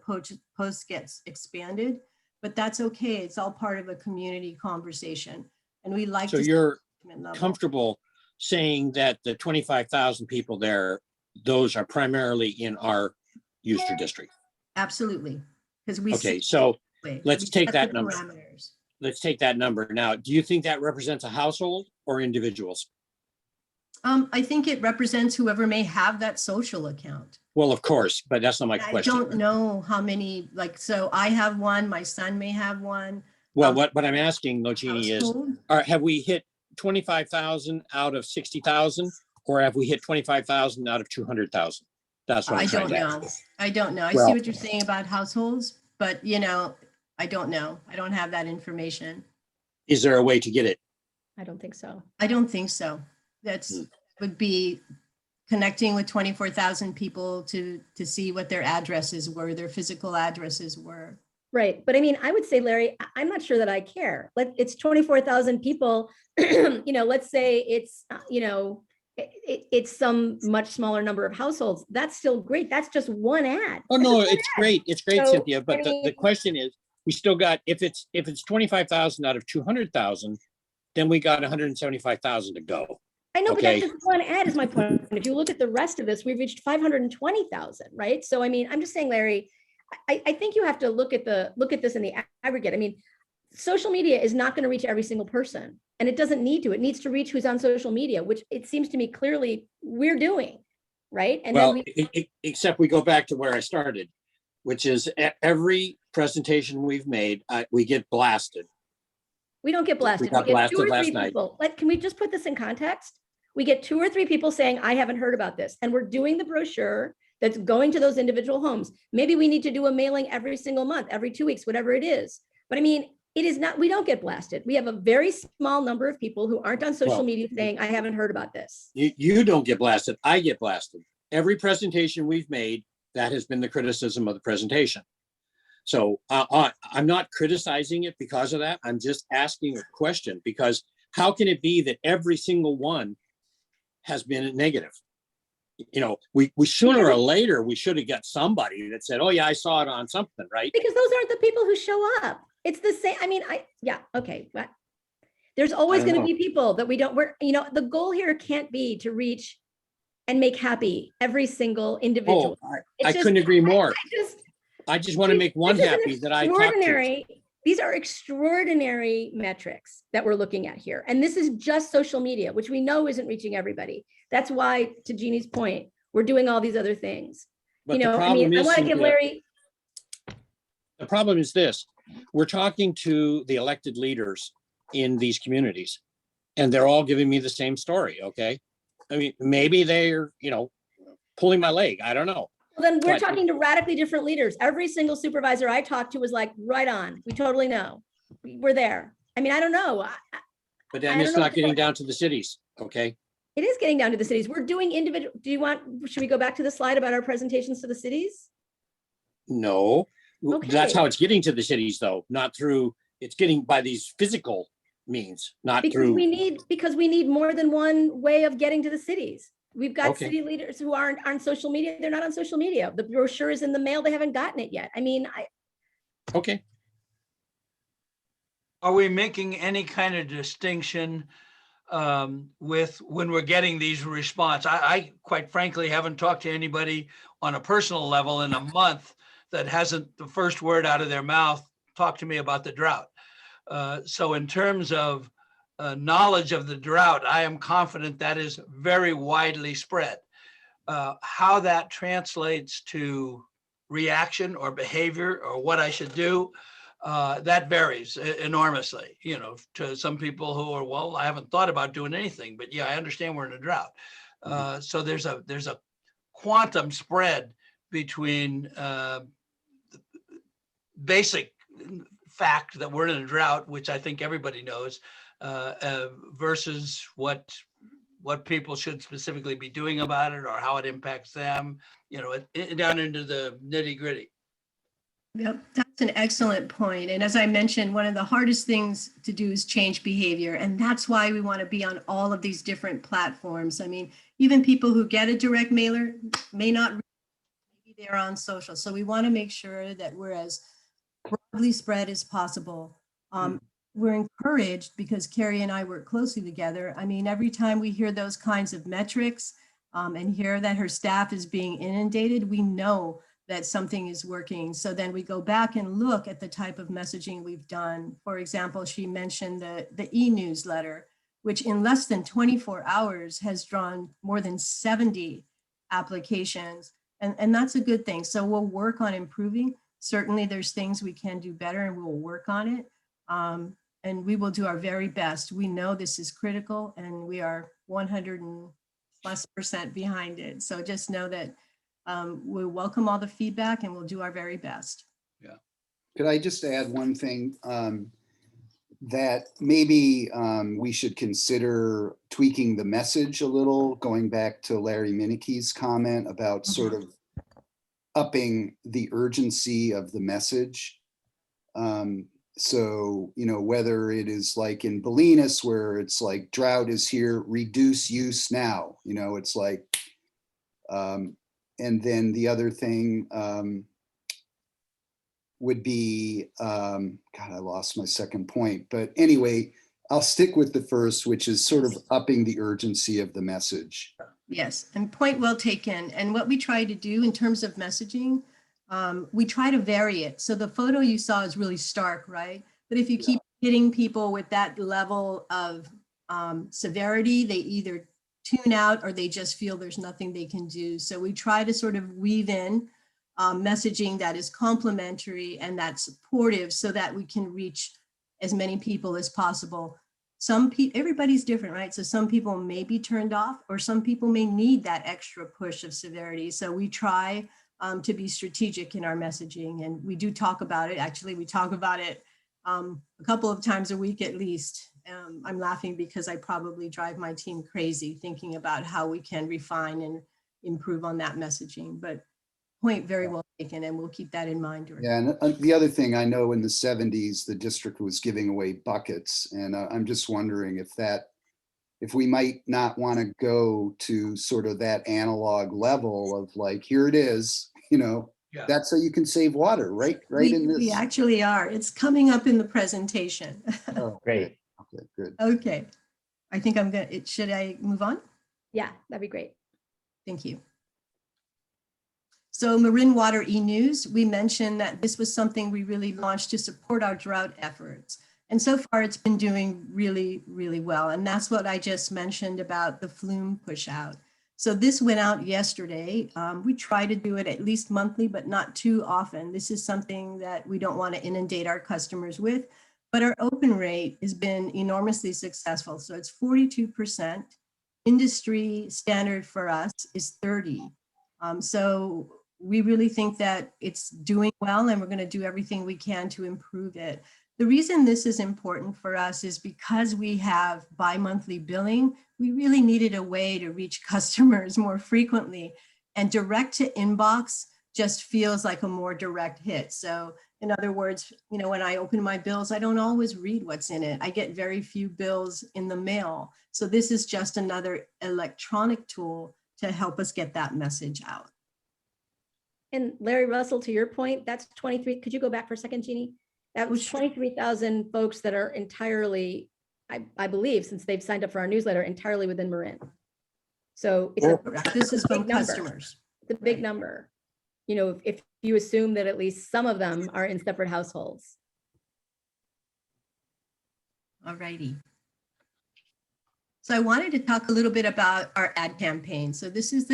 post gets expanded, but that's okay. It's all part of a community conversation. And we like so you're comfortable saying that the 25,000 people there, those are primarily in our user district? Absolutely. Because we okay, so let's take that number. Parameters. Let's take that number. Now, do you think that represents a household or individuals? I think it represents whoever may have that social account. Well, of course, but that's not my question. I don't know how many, so I have one, my son may have one. Well, what I'm asking, though, Jeannie, is, have we hit 25,000 out of 60,000, or have we hit 25,000 out of 200,000? That's what I'm trying to ask. I don't know. I see what you're saying about households, but I don't know. I don't have that information. Is there a way to get it? I don't think so. I don't think so. Would be connecting with 24,000 people to see what their addresses were, their physical addresses were. Right. But I mean, I would say, Larry, I'm not sure that I care. It's 24,000 people, let's say it's, it's some much smaller number of households. That's still great. That's just one ad. Oh, no, it's great. It's great, so, Cynthia. But the question is, we still got, if it's 25,000 out of 200,000, then we got 175,000 to go. I know, but that's just one ad is my point. If you look at the rest of this, we've reached 520,000, right? So, I mean, I'm just saying, Larry, I think you have to look at this in the aggregate. I mean, social media is not going to reach every single person, and it doesn't need to. It needs to reach who's on social media, which it seems to me clearly we're doing, right? And well, then except we go back to where I started, which is every presentation we've made, we get blasted. We don't get blasted. We got blasted last night. Can we just put this in context? We get 2 or 3 people saying, I haven't heard about this. And we're doing the brochure that's going to those individual homes. Maybe we need to do a mailing every single month, every 2 weeks, whatever it is. But I mean, It is not, we don't get blasted. We have a very small number of people who aren't on social Well, media saying, I haven't heard about this. You don't get blasted. I get blasted. Every presentation we've made, that has been the criticism of the presentation. So I'm not criticizing it because of that. I'm just asking a question, because how can it be that every single one has been negative? You know, we sooner or later, we should have got somebody that said, oh yeah, I saw it on something, right? Because those aren't the people who show up. It's the same. I mean, yeah, okay. But there's always I don't going to know. be people that the goal here can't be to reach and make happy every single individual. Oh, It's I just- couldn't agree more. just- I just want to make one this is an happy that I talked to. extraordinary- These are extraordinary metrics that we're looking at here. And this is just social media, which we know isn't reaching everybody. That's why, to Jeannie's point, we're doing all these other things. But the I problem mean, I is, want to give Cynthia, Larry, the problem is this: we're talking to the elected leaders in these communities, and they're all giving me the same story. Okay, I mean, maybe they're pulling my leg. I don't know. well, then we're But- talking to radically different leaders. Every single supervisor I talked to was like, right on. We totally know. We're there. I mean, I don't know. But I then don't it's know not what getting to- down to the cities. Okay. It is getting down to the cities. We're doing individual. Should we go back to the slide about our presentations to the cities? No, that's Okay. how it's getting to the cities, though. Not through. It's getting by these physical means, not Because through. we need more than one way of getting to the cities. We've got Okay. city leaders who aren't on social media. They're not on social media. The brochure is in the mail. They haven't gotten it yet. I mean, Okay. Are we making any kind of distinction with when we're getting these response? I quite frankly haven't talked to anybody on a personal level in a month that hasn't the first word out of their mouth talk to me about the drought. So in terms of knowledge of the drought, I am confident that is very widely spread. How that translates to reaction or behavior or what I should do, that varies enormously, to some people who are, well, I haven't thought about doing anything, but yeah, I understand we're in a drought. So there's a quantum spread between basic fact that we're in a drought, which I think everybody knows, versus what people should specifically be doing about it or how it impacts them, down into the nitty gritty. Yep, that's an excellent point. And as I mentioned, one of the hardest things to do is change behavior. And that's why we want to be on all of these different platforms. I mean, even people who get a direct mailer may not, maybe they're on social. So we want to make sure that we're as broadly spread as possible. We're encouraged because Carrie and I work closely together. I mean, every time we hear those kinds of metrics and hear that her staff is being inundated, we know that something is working. So then we go back and look at the type of messaging we've done. For example, she mentioned the e-newsletter, which in less than 24 hours has drawn more than 70 applications. And that's a good thing. So we'll work on improving. Certainly there's things we can do better and we'll work on it. And we will do our very best. We know this is critical and we are 100% behind it. So just know that we welcome all the feedback and we'll do our very best. Yeah. Could I just add one thing that maybe we should consider tweaking the message a little, going back to Larry Minicky's comment about sort of upping the urgency of the message. So, whether it is like in Bolinas where it's like drought is here, reduce use now, it's like, and then the other thing would be, God, I lost my second point. But anyway, I'll stick with the first, which is sort of upping the urgency of the message. Yes, and point well taken. And what we try to do in terms of messaging, we try to vary it. So the photo you saw is really stark, right? But if you keep hitting people with that level of severity, they either tune out or they just feel there's nothing they can do. So we try to sort of weave in messaging that is complementary and that's supportive so that we can reach as many people as possible. Everybody's different, right? So some people may be turned off or some people may need that extra push of severity. So we try to be strategic in our messaging and we do talk about it. Actually, we talk about it a couple of times a week at least. I'm laughing because I probably drive my team crazy thinking about how we can refine and improve on that messaging, but point very well taken, and we'll keep that in mind. Yeah, and the other thing, I know in the 70s, the district was giving away buckets, and I'm just wondering if we might not want to go to sort of that analog level of like, here it is, Yeah. that's how you can save water, right in this. We actually are. It's coming up in the presentation. Oh, Great. okay, good. Okay. I think should I move on? Yeah, that'd be great. Thank you. So Marin Water e-News, we mentioned that this was something we really launched to support our drought efforts. And so far it's been doing really, really well. And that's what I just mentioned about the Flume push out. So this went out yesterday. We try to do it at least monthly, but not too often. This is something that we don't want to inundate our customers with, but our open rate has been enormously successful. So it's 42%. Industry standard for us is 30. So we really think that it's doing well, and we're going to do everything we can to improve it. The reason this is important for us is because we have bi-monthly billing, we really needed a way to reach customers more frequently, and direct to inbox just feels like a more direct hit. So in other words, when I open my bills, I don't always read what's in it. I get very few bills in the mail. So this is just another electronic tool to help us get that message out. And Larry Russell, to your point, that's 23. Could you go back for a second, Jeannie? That was 23,000 folks that are entirely, I believe, since they've signed up for our newsletter, entirely within Marin. So it's This is from big number. customers. It's a big number. If you assume that at least some of them are in separate households. All righty. So I wanted to talk a little bit about our ad campaign. So this is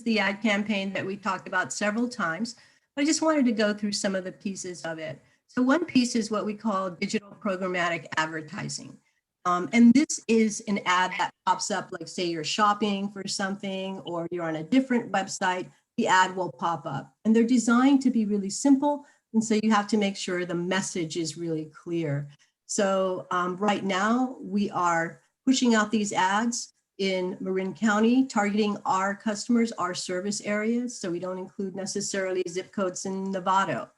the ad campaign that we talked about several times. I just wanted to go through some of the pieces of it. So one piece is what we call digital programmatic advertising. And this is an ad that pops up, like say you're shopping for something or you're on a different website, the ad will pop up. And they're designed to be really simple. And so you have to make sure the message is really clear. So right now we are pushing out these ads in Marin County, targeting our customers, our service areas. So we don't include necessarily zip codes in Novato.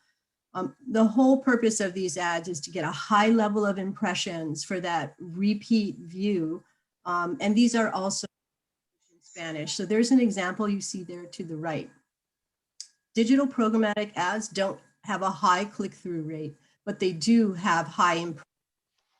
The whole purpose of these ads is to get a high level of impressions for that repeat view. And these are also in Spanish. So there's an example you see there to the right. Digital programmatic ads don't have a high click-through rate, but they do have high impressions,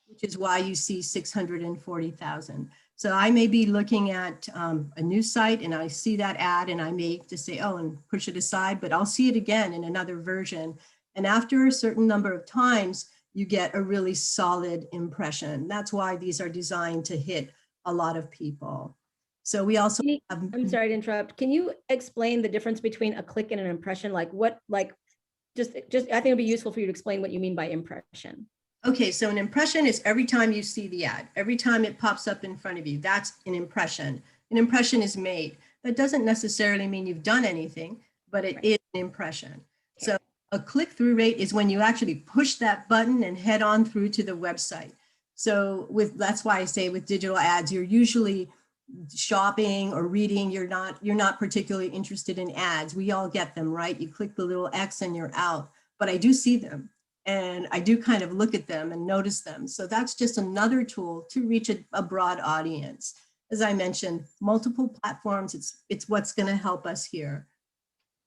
which is why you see 640,000. So I may be looking at a news site and I see that ad and I may just say, oh, and push it aside, but I'll see it again in another version. And after a certain number of times, you get a really solid impression. That's why these are designed to hit a lot of people. So we also have, I'm sorry to interrupt. Can you explain the difference between a click and an impression? Just I think it'd be useful for you to explain what you mean by impression. Okay, so an impression is every time you see the ad, every time it pops up in front of you, that's an impression. An impression is made. That doesn't necessarily mean you've done anything, but it is an impression. Okay. So a click-through rate is when you actually push that button and head on through to the website. So that's why I say with digital ads, you're usually shopping or reading, you're not particularly interested in ads. We all get them, right? You click the little X and you're out, but I do see them. And I do kind of look at them and notice them. So that's just another tool to reach a broad audience. As I mentioned, multiple platforms, it's what's going to help us here.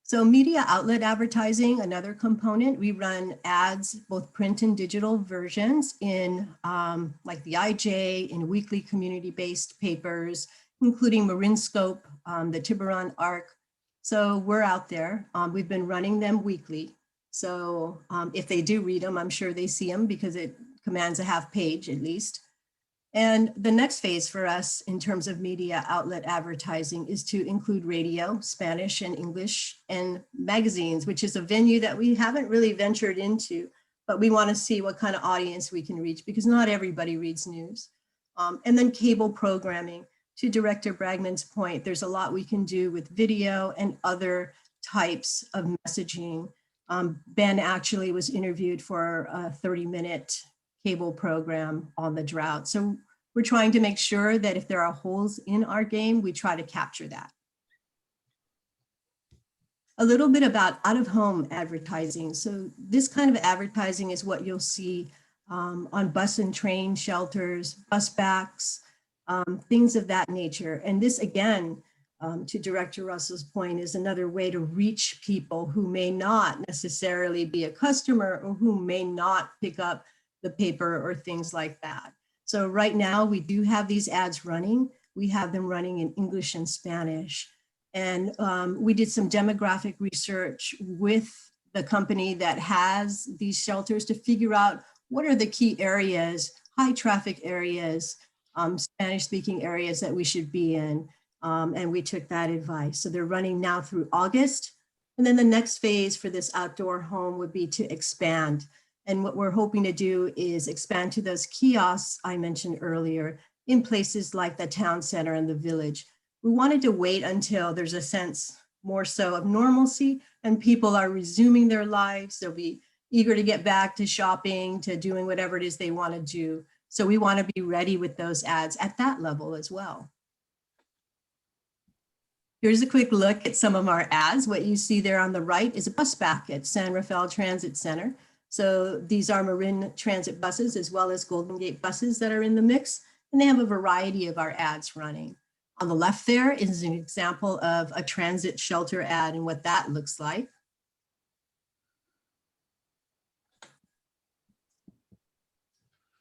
So media outlet advertising, another component. We run ads, both print and digital versions in like the IJ, in weekly community-based papers, including Marinscope, the Tiburon Arc. So we're out there. We've been running them weekly. So if they do read them, I'm sure they see them because it commands a half page at least. And the next phase for us in terms of media outlet advertising is to include radio, Spanish and English, and magazines, which is a venue that we haven't really ventured into, but we want to see what kind of audience we can reach because not everybody reads news. And then cable programming. To Director Bragman's point, there's a lot we can do with video and other types of messaging. Ben actually was interviewed for a 30-minute cable program on the drought. So we're trying to make sure that if there are holes in our game, we try to capture that. A little bit about out-of-home advertising. So this kind of advertising is what you'll see on bus and train shelters, bus backs, things of that nature. And this, again, to Director Russell's point, is another way to reach people who may not necessarily be a customer or who may not pick up the paper or things like that. So right now we do have these ads running. We have them running in English and Spanish. And we did some demographic research with the company that has these shelters to figure out what are the key areas, high traffic areas, Spanish speaking areas that we should be in. And we took that advice. So they're running now through August. And then the next phase for this outdoor home would be to expand. And what we're hoping to do is expand to those kiosks I mentioned earlier in places like the town center and the village. We wanted to wait until there's a sense more so of normalcy and people are resuming their lives. They'll be eager to get back to shopping, to doing whatever it is they want to do. So we want to be ready with those ads at that level as well. Here's a quick look at some of our ads. What you see there on the right is a bus back at San Rafael Transit Center. So these are Marin Transit buses as well as Golden Gate buses that are in the mix, and they have a variety of our ads running. On the left there is an example of a transit shelter ad and what that looks like.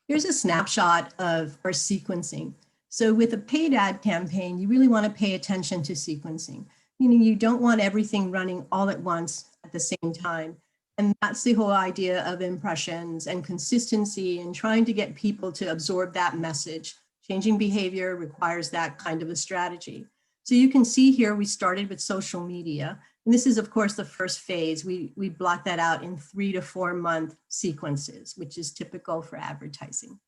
Here's a snapshot of our sequencing. So with a paid ad campaign, you really want to pay attention to sequencing, meaning you don't want everything running all at once at the same time. And that's the whole idea of impressions and consistency and trying to get people to absorb that message. Changing behavior requires that kind of a strategy. So you can see here, we started with social media. And this is, of course, the first phase. We block that out in 3 to 4 month sequences, which is typical for advertising.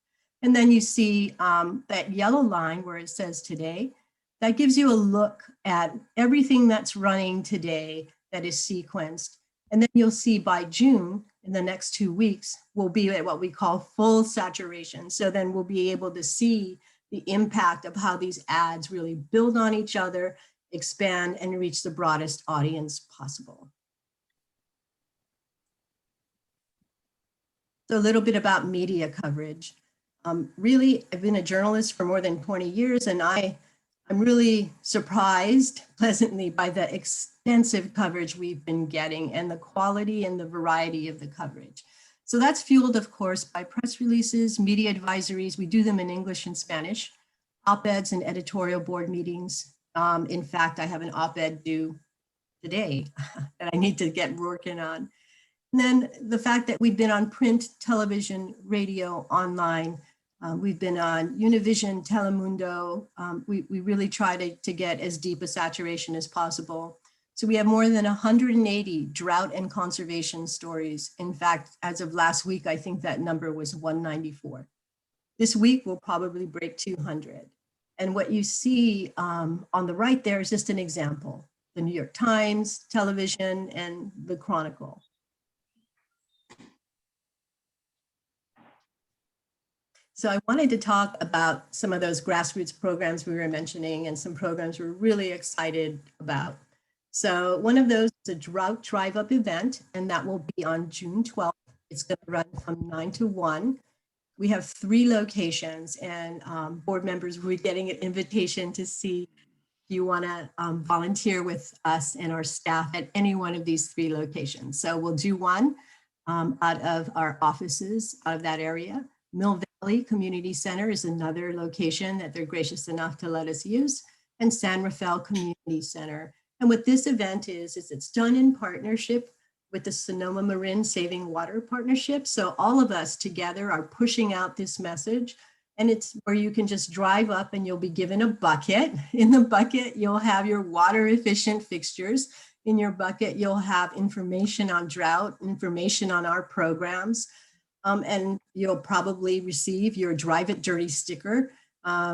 And then you see that yellow line where it says today, that gives you a look at everything that's running today that is sequenced. And then you'll see by June, in the next 2 weeks, we'll be at what we call full saturation. So then we'll be able to see the impact of how these ads really build on each other, expand, and reach the broadest audience possible. So a little bit about media coverage. Really, I've been a journalist for more than 20 years, and I'm really surprised pleasantly by the extensive coverage we've been getting and the quality and the variety of the coverage. So that's fueled, of course, by press releases, media advisories. We do them in English and Spanish, op-eds and editorial board meetings. In fact, I have an op-ed due today that I need to get working on. And then the fact that we've been on print, television, radio, online. We've been on Univision, Telemundo. We really try to get as deep a saturation as possible. So we have more than 180 drought and conservation stories. In fact, as of last week, I think that number was 194. This week, we'll probably break 200. And what you see on the right there is just an example. The New York Times, television, and the Chronicle. So I wanted to talk about some of those grassroots programs we were mentioning and some programs we're really excited about. So one of those is a Drought Drive Up event, and that will be on June 12th. It's going to run from 9 to 1. We have 3 locations, and board members will be getting an invitation to see if you want to volunteer with us and our staff at any one of these 3 locations. So we'll do one out of our offices out of that area. Mill Valley Community Center is another location that they're gracious enough to let us use, and San Rafael Community Center. And what this event is it's done in partnership with the Sonoma Marin Saving Water Partnership. So all of us together are pushing out this message, and it's where you can just drive up and you'll be given a bucket. In the bucket, you'll have your water efficient fixtures. In your bucket, you'll have information on drought, information on our programs. And you'll probably receive your Drive It Dirty sticker,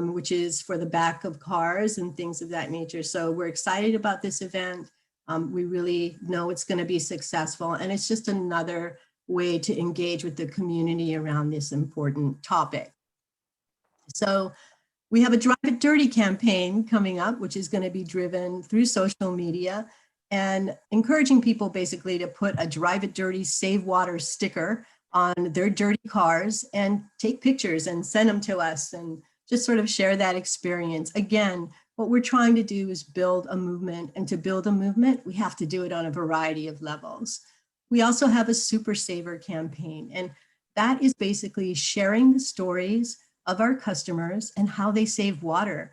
which is for the back of cars and things of that nature. So we're excited about this event. we really know it's going to be successful. And it's just another way to engage with the community around this important topic. So we have a Drive It Dirty campaign coming up, which is going to be driven through social media and encouraging people basically to put a Drive It Dirty Save Water sticker on their dirty cars and take pictures and send them to us and just sort of share that experience. Again, what we're trying to do is build a movement, and to build a movement, we have to do it on a variety of levels. We also have a Super Saver campaign, and that is basically sharing the stories of our customers and how they save water.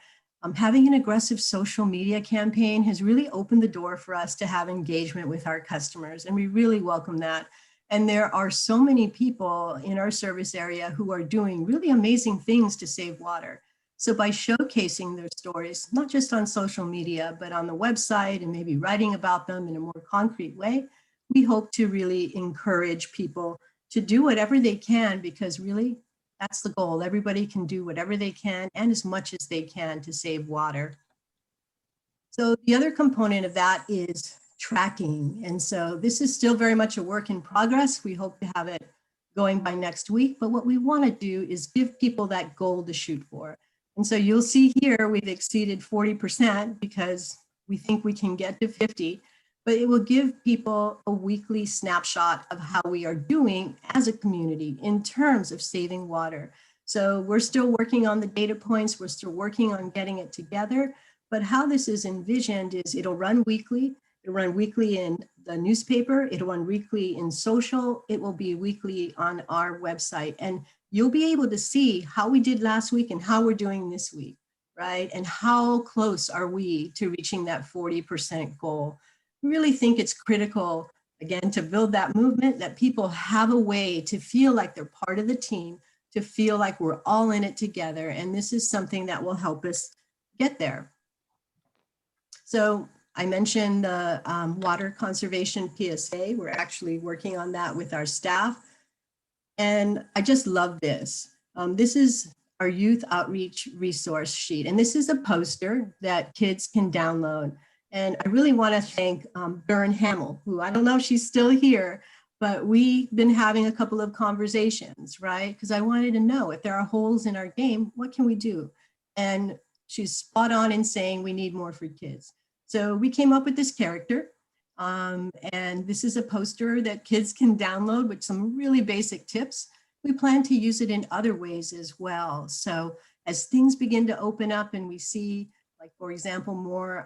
Having an aggressive social media campaign has really opened the door for us to have engagement with our customers, and we really welcome that. And there are so many people in our service area who are doing really amazing things to save water. So by showcasing their stories, not just on social media, but on the website and maybe writing about them in a more concrete way, we hope to really encourage people to do whatever they can, because really that's the goal. Everybody can do whatever they can and as much as they can to save water. So the other component of that is tracking. And so this is still very much a work in progress. We hope to have it going by next week. But what we want to do is give people that goal to shoot for. And so you'll see here we've exceeded 40% because we think we can get to 50, but it will give people a weekly snapshot of how we are doing as a community in terms of saving water. So we're still working on the data points. We're still working on getting it together. But how this is envisioned is it'll run weekly. It'll run weekly in the newspaper. It'll run weekly in social. It will be weekly on our website. And you'll be able to see how we did last week and how we're doing this week, right? And how close are we to reaching that 40% goal? We really think it's critical, again, to build that movement, that people have a way to feel like they're part of the team, to feel like we're all in it together. And this is something that will help us get there. So I mentioned the water conservation PSA. We're actually working on that with our staff. And I just love this. This is our youth outreach resource sheet. And this is a poster that kids can download. And I really want to thank Bern Hamill, who I don't know if she's still here, but we've been having a couple of conversations, right? Because I wanted to know if there are holes in our game, what can we do? And she's spot on in saying we need more for kids. So we came up with this character. And this is a poster that kids can download with some really basic tips. We plan to use it in other ways as well. So as things begin to open up and we see, like, for example, more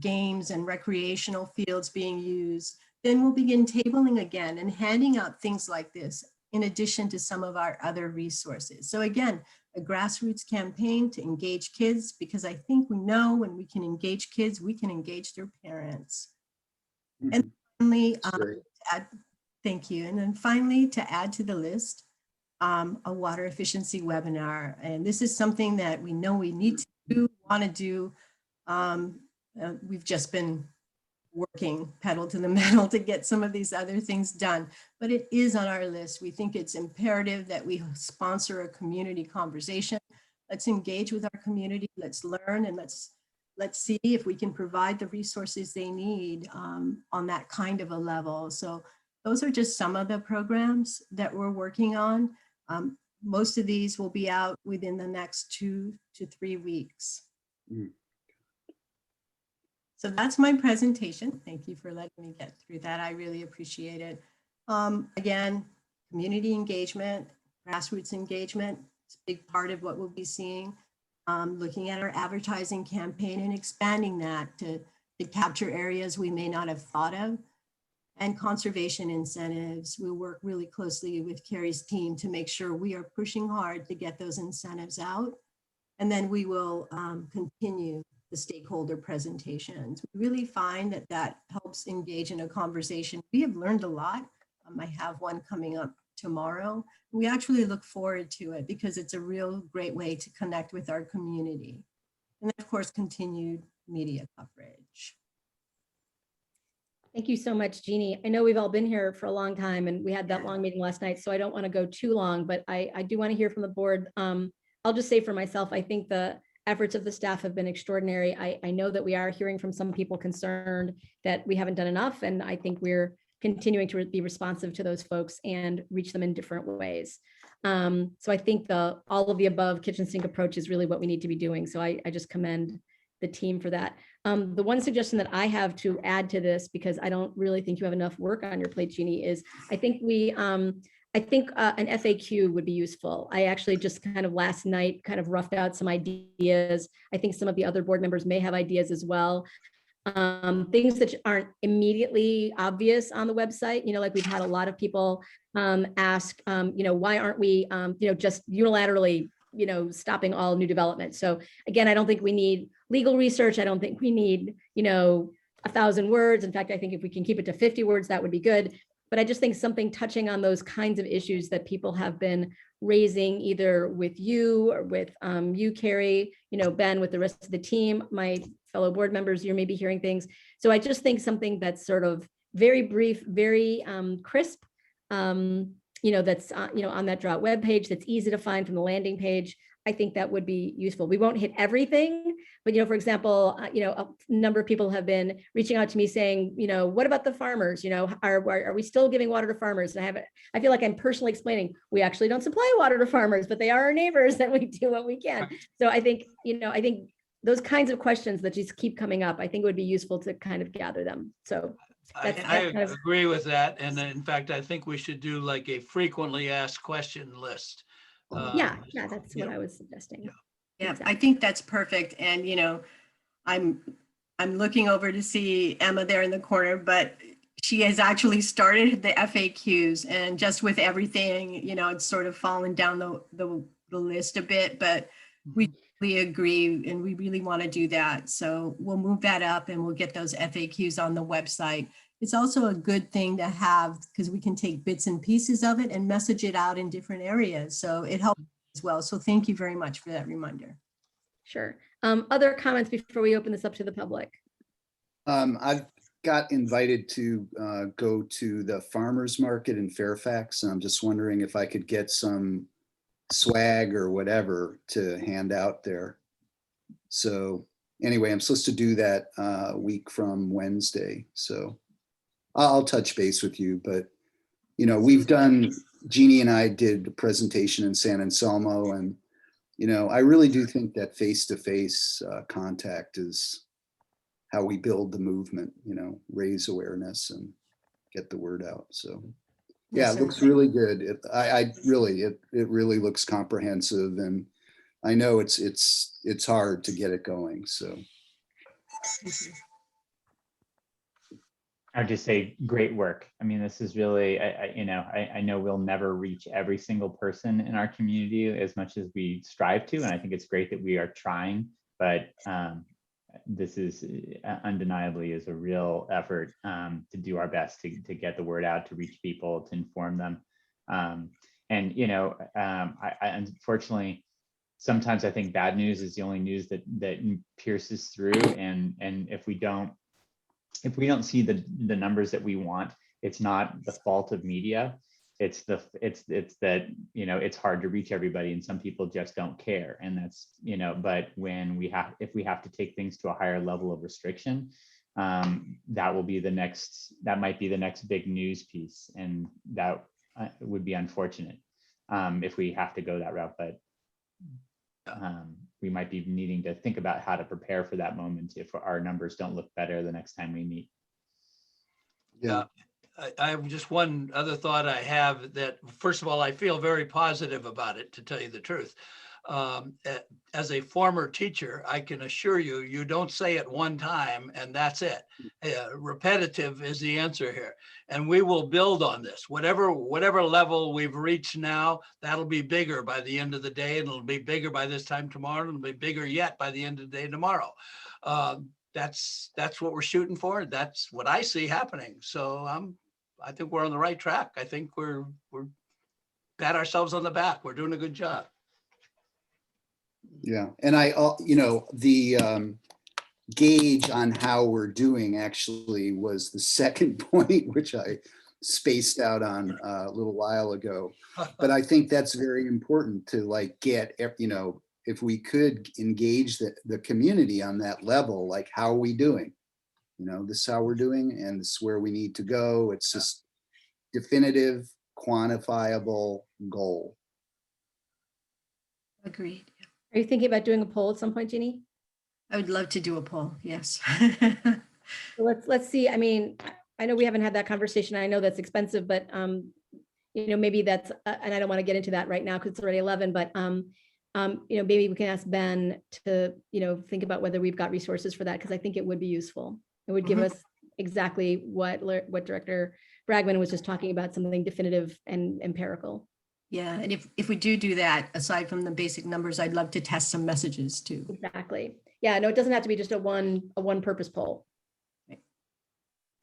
games and recreational fields being used, then we'll begin tabling again and handing out things like this in addition to some of our other resources. So again, a grassroots campaign to engage kids, because I think we know when we can engage kids, we can engage their parents. And finally, thank you. And then finally, to add to the list, a water efficiency webinar. And this is something that we know we need to do, want to do. We've just been working pedal to the metal to get some of these other things done, but it is on our list. We think it's imperative that we sponsor a community conversation. Let's engage with our community. Let's learn, and let's see if we can provide the resources they need on that kind of a level. So those are just some of the programs that we're working on. Most of these will be out within the next 2 to 3 weeks. So that's my presentation. Thank you for letting me get through that. I really appreciate it. Again, community engagement, grassroots engagement, it's a big part of what we'll be seeing. Looking at our advertising campaign and expanding that to capture areas we may not have thought of. And conservation incentives. We work really closely with Carrie's team to make sure we are pushing hard to get those incentives out. And then we will continue the stakeholder presentations. We really find that that helps engage in a conversation. We have learned a lot. I have one coming up tomorrow. We actually look forward to it because it's a real great way to connect with our community. And then, of course, continued media coverage. Thank you so much, Jeannie. I know we've all been here for a long time and we had that long meeting last night, so I don't want to go too long, but I do want to hear from the board. I'll just say for myself, I think the efforts of the staff have been extraordinary. I know that we are hearing from some people concerned that we haven't done enough, and I think we're continuing to be responsive to those folks and reach them in different ways. So I think all of the above kitchen sink approach is really what we need to be doing. So I just commend the team for that. The one suggestion that I have to add to this, because I don't really think you have enough work on your plate, Jeannie, is I think an FAQ would be useful. I actually just kind of last night kind of roughed out some ideas. I think some of the other board members may have ideas as well. Things that aren't immediately obvious on the website, like we've had a lot of people ask, why aren't we, just unilaterally, stopping all new development. So again, I don't think we need legal research. I don't think we need, 1,000 words. In fact, I think if we can keep it to 50 words, that would be good. But I just think something touching on those kinds of issues that people have been raising either with you or with you, Carrie, Ben, with the rest of the team, my fellow board members, you're maybe hearing things. So I just think something that's sort of very brief, very crisp, that's, on that Drought webpage, that's easy to find from the landing page. I think that would be useful. We won't hit everything, but, for example, a number of people have been reaching out to me saying, what about the farmers? Are we still giving water to farmers? And I feel like I'm personally explaining, we actually don't supply water to farmers, but they are our neighbors and we do what we can. So I think, I think those kinds of questions that just keep coming up, I think it would be useful to kind of gather them. So I agree with that. And in fact, I think we should do like a frequently asked question list. Yeah, that's what I was suggesting. Yeah, I think that's perfect. And, I'm looking over to see Emma there in the corner, but she has actually started the FAQs, and just with everything, it's sort of fallen down the list a bit, but we really agree and we really want to do that. So we'll move that up and we'll get those FAQs on the website. It's also a good thing to have because we can take bits and pieces of it and message it out in different areas. So it helps as well. So thank you very much for that reminder. Sure. Other comments before we open this up to the public? I've got invited to go to the farmers market in Fairfax. I'm just wondering if I could get some swag or whatever to hand out there. So anyway, I'm supposed to do that a week from Wednesday. So I'll touch base with you, but we've done, Jeannie and I did a presentation in San Anselmo, and I really do think that face-to-face contact is how we build the movement, raise awareness and get the word out. So yeah, it looks really good. It really looks comprehensive, and I know it's hard to get it going. So I'd just say great work. I mean, this is really, I know we'll never reach every single person in our community as much as we strive to. And I think it's great that we are trying, but this is undeniably is a real effort to do our best to get the word out, to reach people, to inform them. Unfortunately, sometimes I think bad news is the only news that pierces through. And if we don't see the numbers that we want, it's not the fault of media. It's that, it's hard to reach everybody and some people just don't care. And that's, but if we have to take things to a higher level of restriction, that might be the next big news piece. And that would be unfortunate if we have to go that route, but we might be needing to think about how to prepare for that moment if our numbers don't look better the next time we meet. yeah. I have just one other thought I have that, first of all, I feel very positive about it, to tell you the truth. As a former teacher, I can assure you, you don't say it one time and that's it. Repetitive is the answer here. And we will build on this. Whatever level we've reached now, that'll be bigger by the end of the day. And it'll be bigger by this time tomorrow. And it'll be bigger yet by the end of the day tomorrow. That's what we're shooting for. That's what I see happening. So I think we're on the right track. I think we're pat ourselves on the back. We're doing a good job. Yeah, and the gauge on how we're doing actually was the second point, which I spaced out on a little while ago. But I think that's very important to get, if we could engage the community on that level, like how are we doing? You know, this is how we're doing and this is where we need to go. It's just definitive, quantifiable goal. Agreed. Are you thinking about doing a poll at some point, Jeannie? I would love to do a poll, yes. So let's see. I mean, I know we haven't had that conversation. I know that's expensive, but you know, maybe that's, and I don't want to get into that right now because it's already 11, but you know, maybe we can ask Ben to, you know, think about whether we've got resources for that, because I think it would be useful. It would give us exactly what Director Bragman was just talking about, something definitive and empirical. Yeah, and if we do that, aside from the basic numbers, I'd love to test some messages too. Exactly. Yeah, no, it doesn't have to be just a one purpose poll.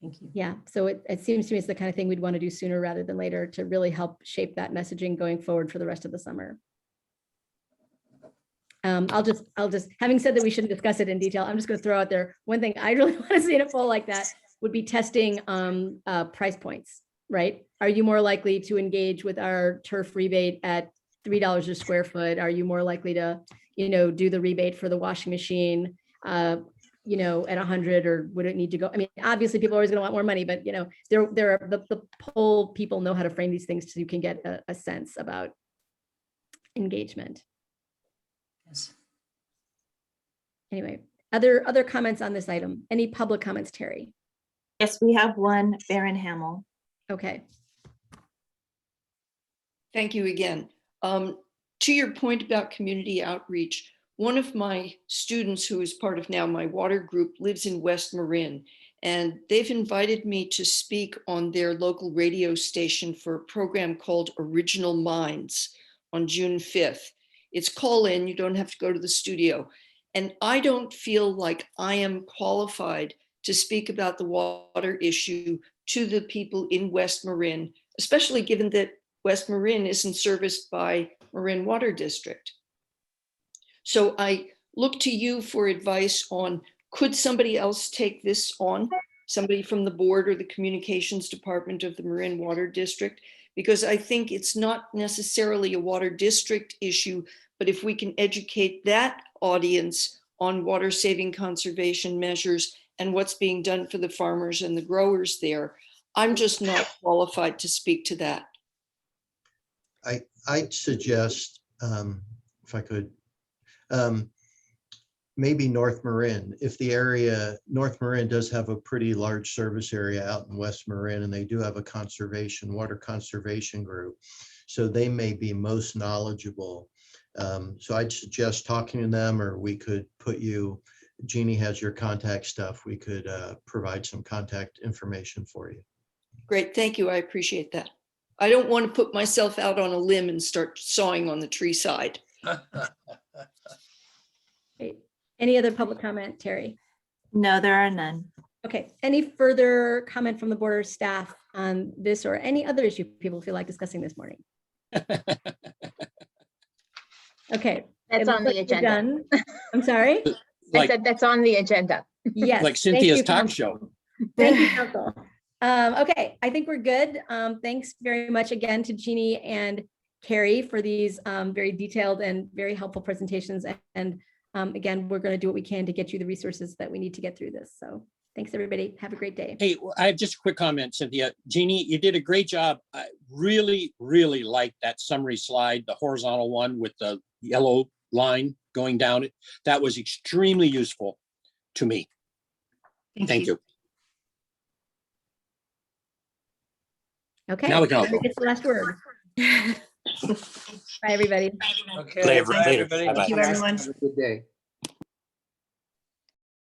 Thank you. Yeah, so it seems to me it's the kind of thing we'd want to do sooner rather than later to really help shape that messaging going forward for the rest of the summer. I'll just, having said that we shouldn't discuss it in detail, I'm just going to throw out there, one thing I really want to see in a poll like that would be testing price points, right? Are you more likely to engage with our turf rebate at $3 a square foot? Are you more likely to, you know, do the rebate for the washing machine, you know, at 100, or would it need to go? I mean, obviously people are always going to want more money, but you know, there are the poll people know how to frame these things so you can get a sense about engagement. Yes. Anyway, other comments on this item? Any public comments, Terry? Yes, we have one, Baron Hamill. Okay. Thank you again. To your point about community outreach, one of my students who is part of now my water group lives in West Marin, and they've invited me to speak on their local radio station for a program called Original Minds on June 5th. It's call in, you don't have to go to the studio. And I don't feel like I am qualified to speak about the water issue to the people in West Marin, especially given that West Marin isn't serviced by Marin Water District. So I look to you for advice on, could somebody else take this on? Somebody from the board or the communications department of the Marin Water District? Because I think it's not necessarily a water district issue, but if we can educate that audience on water saving conservation measures and what's being done for the farmers and the growers there, I'm just not qualified to speak to that. I'd suggest, if I could, maybe North Marin. If the area, North Marin does have a pretty large service area out in West Marin, and they do have a water conservation group. So they may be most knowledgeable. So I'd suggest talking to them, or we could put you, Jeannie has your contact stuff. We could provide some contact information for you. Great, thank you, I appreciate that. I don't want to put myself out on a limb and start sawing on the tree side. Great. Any other public comment, Terry? No, there are none. Okay, any further comment from the board or staff on this or any other issue people feel like discussing this morning? Okay. That's on the agenda. Done. I'm sorry? I said that's on the agenda. Yes. Like Cynthia's talk show. Thank you, council. Okay, I think we're good. Thanks very much again to Jeannie and Carrie for these very detailed and very helpful presentations. And again, we're going to do what we can to get you the resources that we need to get through this. So thanks, everybody. Have a great day. Hey, I have just a quick comment, Cynthia. Jeannie, you did a great job. I really, really liked that summary slide, the horizontal one with the yellow line going down it. That was extremely useful to me. Thank you. Okay. Now we can all go. It's the last word. Bye, everybody. Okay. Later. Bye, everybody. Bye-bye. Thank you, everyone. Have a good day.